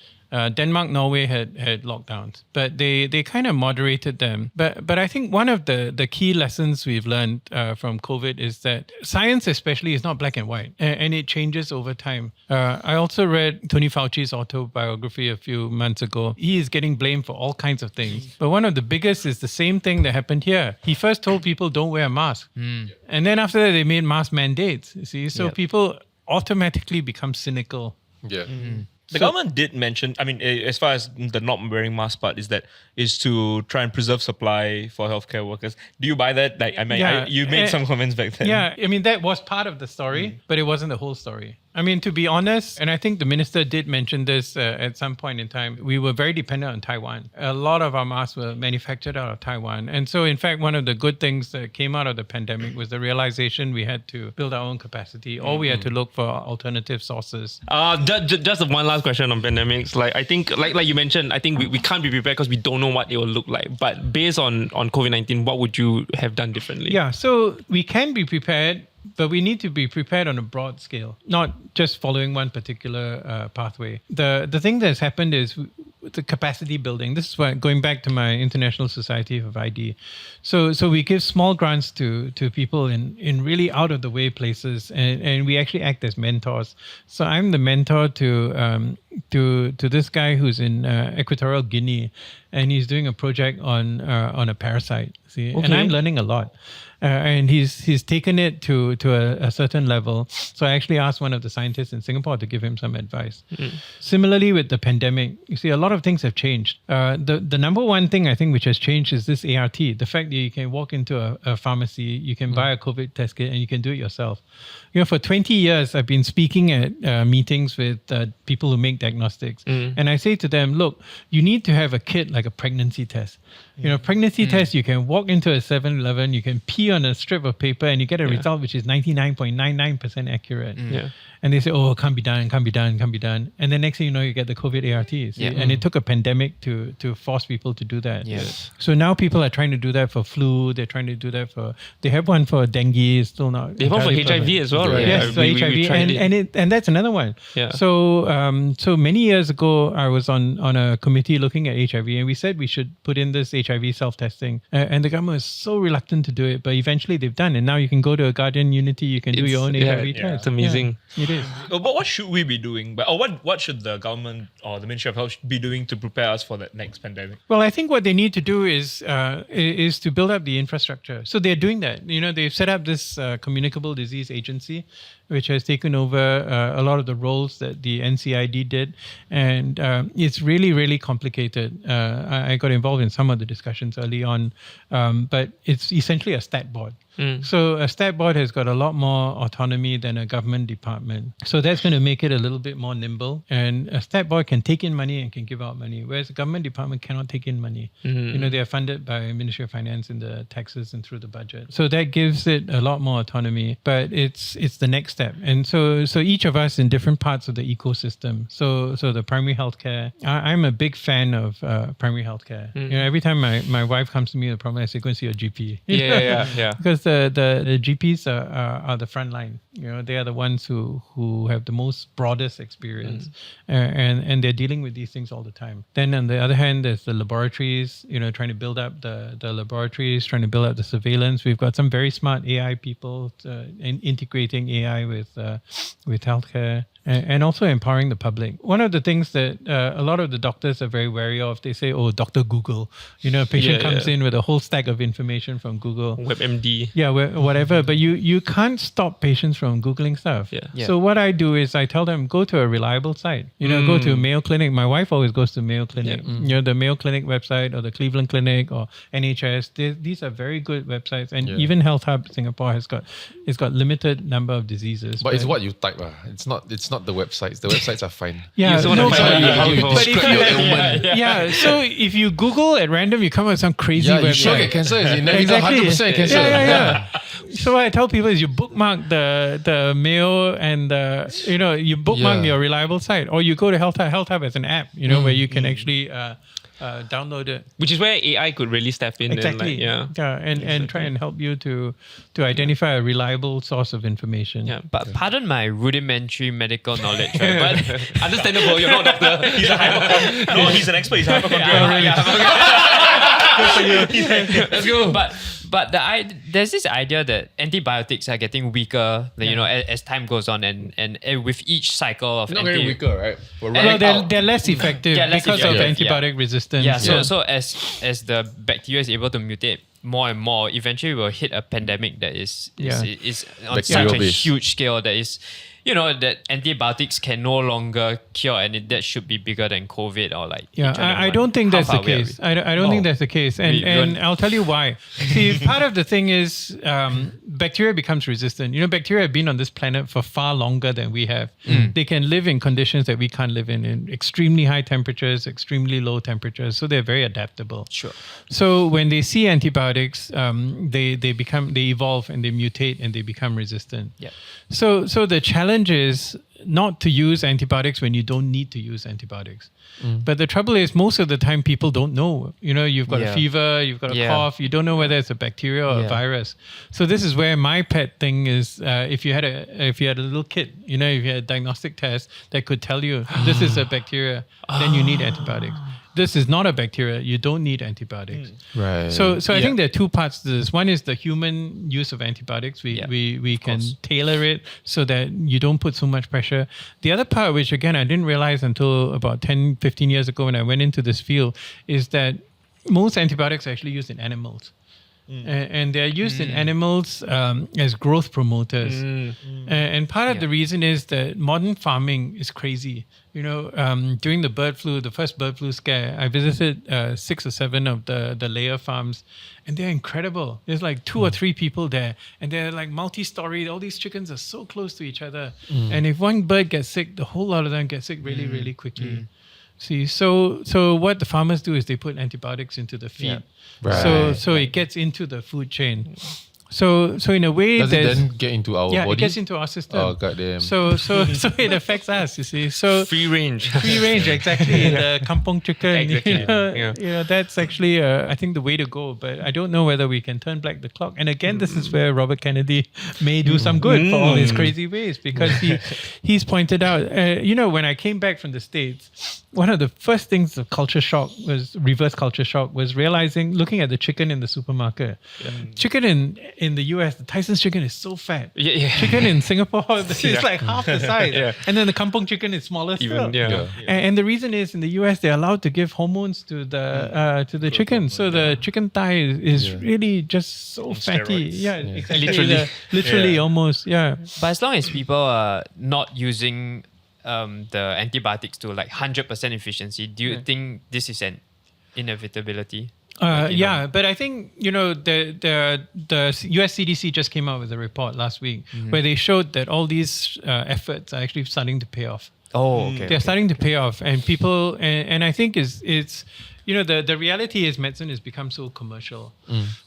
S1: Denmark, Norway had lockdowns, but they kind of moderated them. But I think one of the key lessons we've learned from COVID is that science especially is not black and white, and it changes over time. I also read Tony Fauci's autobiography a few months ago. He is getting blamed for all kinds of things. But one of the biggest is the same thing that happened here. He first told people don't wear a mask. And then after that, they made mask mandates. You see, so people automatically become cynical.
S2: Yeah.
S5: The government did mention, I mean, as far as the not wearing mask part is to try and preserve supply for healthcare workers. Do you buy that? Like, I mean, you made some comments back then.
S1: Yeah, I mean, that was part of the story, but it wasn't the whole story. I mean, to be honest, and I think the minister did mention this at some point in time, we were very dependent on Taiwan. A lot of our masks were manufactured out of Taiwan. And so, in fact, one of the good things that came out of the pandemic was the realization we had to build our own capacity, or we had to look for alternative sources.
S3: Just one last question on pandemics. Like, I think, like you mentioned, I think we can't be prepared because we don't know what it will look like. But based on COVID-19, what would you have done differently?
S1: Yeah, so we can be prepared, but we need to be prepared on a broad scale, not just following one particular pathway. The thing that's happened is the capacity building. This is why, going back to my International Society of ID. So we give small grants to people in really out of the way places, and we actually act as mentors. So I'm the mentor to this guy who's in Equatorial Guinea, and he's doing a project on a parasite. See, and I'm learning a lot. And he's taken it to a certain level. So I actually asked one of the scientists in Singapore to give him some advice. Similarly with the pandemic, you see a lot of things have changed. The number one thing I think which has changed is this ART. The fact that you can walk into a pharmacy, you can buy a COVID test kit, and you can do it yourself. You know, for 20 years, I've been speaking at meetings with people who make diagnostics. And I say to them, look, you need to have a kit like a pregnancy test. You know, pregnancy test, you can walk into a 7-Eleven, you can pee on a strip of paper, and you get a result which is 99.99% accurate. And they say, oh, can't be done. And the next thing you know, you get the COVID ARTs. And it took a pandemic to force people to do that. So now people are trying to do that for flu. They're trying to do that they have one for dengue, it's still not.
S3: They have one for HIV as well, right?
S1: Yes, for HIV. And that's another one. So many years ago, I was on a committee looking at HIV, and we said we should put in this HIV self-testing. And the government was so reluctant to do it, but eventually they've done. And now you can go to a Guardian Unity, you can do your own HIV test.
S3: It's amazing.
S1: It is.
S5: But what should we be doing? Or what should the government or the Ministry of Health be doing to prepare us for that next pandemic?
S1: Well, I think what they need to do is to build up the infrastructure. So they're doing that. You know, they've set up this communicable disease agency, which has taken over a lot of the roles that the NCID did. And it's really, really complicated. I got involved in some of the discussions early on, but it's essentially a stat board. So a stat board has got a lot more autonomy than a government department. So that's going to make it a little bit more nimble. And a stat board can take in money and can give out money, whereas a government department cannot take in money. You know, they are funded by Ministry of Finance in the taxes and through the budget. So that gives it a lot more autonomy, but it's the next step. And so each of us in different parts of the ecosystem. So the primary healthcare, I'm a big fan of primary healthcare. You know, every time my wife comes to me with a problem, I say, go and see your GP. Because the GPs are the front line. You know, they are the ones who have the most broadest experience, and they're dealing with these things all the time. Then on the other hand, there's the laboratories. You know, trying to build up the laboratories, trying to build up the surveillance. We've got some very smart AI people integrating AI with healthcare. And also empowering the public. One of the things that a lot of the doctors are very wary of, they say, oh, Dr. Google. You know, a patient comes in with a whole stack of information from Google.
S3: WebMD.
S1: Yeah, whatever. But you can't stop patients from Googling stuff. So what I do is I tell them, go to a reliable site. You know, go to Mayo Clinic. My wife always goes to Mayo Clinic. You know, the Mayo Clinic website or the Cleveland Clinic or NHS. These are very good websites. And even Health Hub Singapore has got limited number of diseases.
S2: But it's what you type. It's not the websites. The websites are fine.
S1: Yeah,
S3: So
S1: if you Google at random, you come up with some crazy website.
S2: You sure get cancer?
S1: Exactly.
S2: 100% cancer.
S1: Yeah. So what I tell people is you bookmark the Mayo and you bookmark your reliable site, or you go to Health Hub. Health Hub as an app, where you can actually download it.
S3: Which is where AI could really step in.
S1: Exactly. And try and help you to identify a reliable source of information.
S4: Yeah, but pardon my rudimentary medical knowledge, right?
S3: But understandable, you're not a doctor.
S5: He's a hypochondriac. No, he's an expert. He's a hypochondriac.
S3: Let's go.
S4: But there's this idea that antibiotics are getting weaker, as time goes on, and with each cycle of
S2: not very weaker, right?
S1: They're less effective because of antibiotic resistance.
S4: So as the bacteria is able to mutate more and more, eventually we'll hit a pandemic that is on such a huge scale that is that antibiotics can no longer cure and that should be bigger than COVID or like.
S1: I don't think that's the case. I don't think that's the case. And I'll tell you why. See, part of the thing is bacteria becomes resistant. Bacteria have been on this planet for far longer than we have. They can live in conditions that we can't live in extremely high temperatures, extremely low temperatures. So they're very adaptable.
S4: Sure.
S1: So when they see antibiotics, they evolve and they mutate and they become resistant.
S4: Yeah.
S1: So the challenge is not to use antibiotics when you don't need to use antibiotics. But the trouble is most of the time people don't know. You've got a fever, you've got a cough, you don't know whether it's a bacteria or a virus. So this is where my pet thing is if you had a little kit, if you had a diagnostic test that could tell you this is a bacteria, then you need antibiotics. This is not a bacteria, you don't need antibiotics.
S2: Right.
S1: So I think there are two parts to this. One is the human use of antibiotics. We can tailor it so that you don't put so much pressure. The other part, which again I didn't realize until about 10, 15 years ago when I went into this field, is that most antibiotics are actually used in animals. And they're used in animals as growth promoters. And part of the reason is that modern farming is crazy. During the first bird flu scare, I visited 6 or 7 of the layer farms, and they're incredible. There's like 2 or 3 people there, and they're like multi-story. All these chickens are so close to each other. And if one bird gets sick, the whole lot of them get sick really, really quickly. See, so what the farmers do is they put antibiotics into the feed. So it gets into the food chain. So in a way,
S2: does it then get into our body?
S1: It gets into our system.
S2: Oh, goddamn.
S1: So it affects us, you see. So
S3: Free range.
S1: Free range, exactly. The kampong chicken.
S3: Exactly.
S1: That's actually, I think, the way to go. But I don't know whether we can turn back the clock. And again, this is where Robert Kennedy may do some good for all his crazy ways, because he's pointed out, when I came back from the States, one of the first things of reverse culture shock was looking at the chicken in the supermarket. Chicken in the US, the Tyson's chicken is so fat. Chicken in Singapore is like half the size. And then the kampong chicken is smaller still. And the reason is in the US, they're allowed to give hormones to the chicken. So the chicken thigh is really just so fatty.
S5: Steroids.
S1: Yeah, exactly. Literally almost,
S4: But as long as people are not using the antibiotics to like 100% efficiency, do you think this is an inevitability?
S1: But I think the US CDC just came out with a report last week where they showed that all these efforts are actually starting to pay off. They're starting to pay off, and people and I think it's the reality is medicine has become so commercial.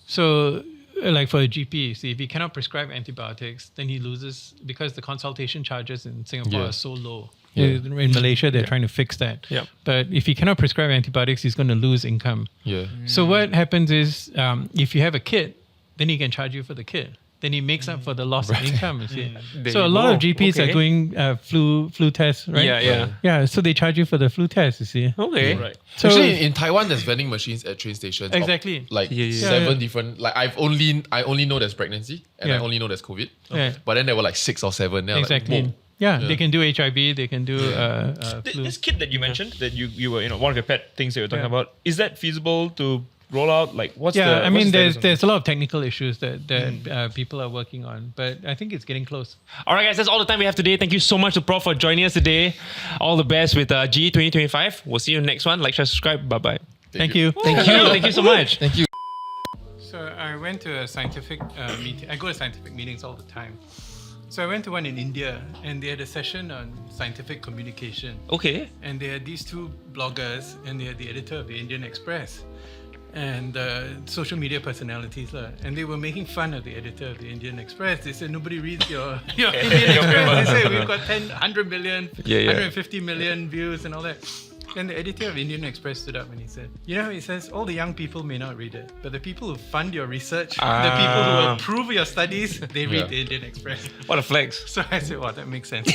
S1: So like for a GP, see, if he cannot prescribe antibiotics, then he loses, because the consultation charges in Singapore are so low. In Malaysia, they're trying to fix that. But if he cannot prescribe antibiotics, he's going to lose income. So what happens is, if you have a kit, then he can charge you for the kit. Then he makes up for the loss of income, you see. So a lot of GPs are doing flu tests, right? So they charge you for the flu test, you see.
S5: Right.
S1: So
S2: actually, in Taiwan, there's vending machines at train stations.
S1: Exactly.
S2: Of, like 7 different. Like I only know there's pregnancy, and I only know there's COVID. But then there were like 6 or 7.
S1: Exactly.
S2: Like,
S1: they can do HIV. They can do flu.
S5: This kit that you mentioned, that you were one of your pet things that you were talking about, is that feasible to roll out? Like, what's
S1: there's a lot of technical issues that people are working on, but I think it's getting close.
S3: All right, guys, that's all the time we have today. Thank you so much to Prof for joining us today. All the best with GE 2025. We'll see you next one. Like, share, subscribe. Bye-bye.
S1: Thank you.
S3: Thank you so much.
S2: Thank you.
S1: So I went to a scientific meeting. I go to scientific meetings all the time. So I went to one in India, and they had a session on scientific communication.
S3: Okay.
S1: And they had these 2 bloggers, and they had the editor of the Indian Express, and social media personalities. And they were making fun of the editor of the Indian Express. They said, nobody reads your Indian Express. They said, we've got 100 million, 150 million views and all that. Then the editor of Indian Express stood up and he said, he says, all the young people may not read it, but the people who fund your research, the people who approve your studies, they read the Indian Express.
S3: What a flex.
S1: So I said, that makes sense.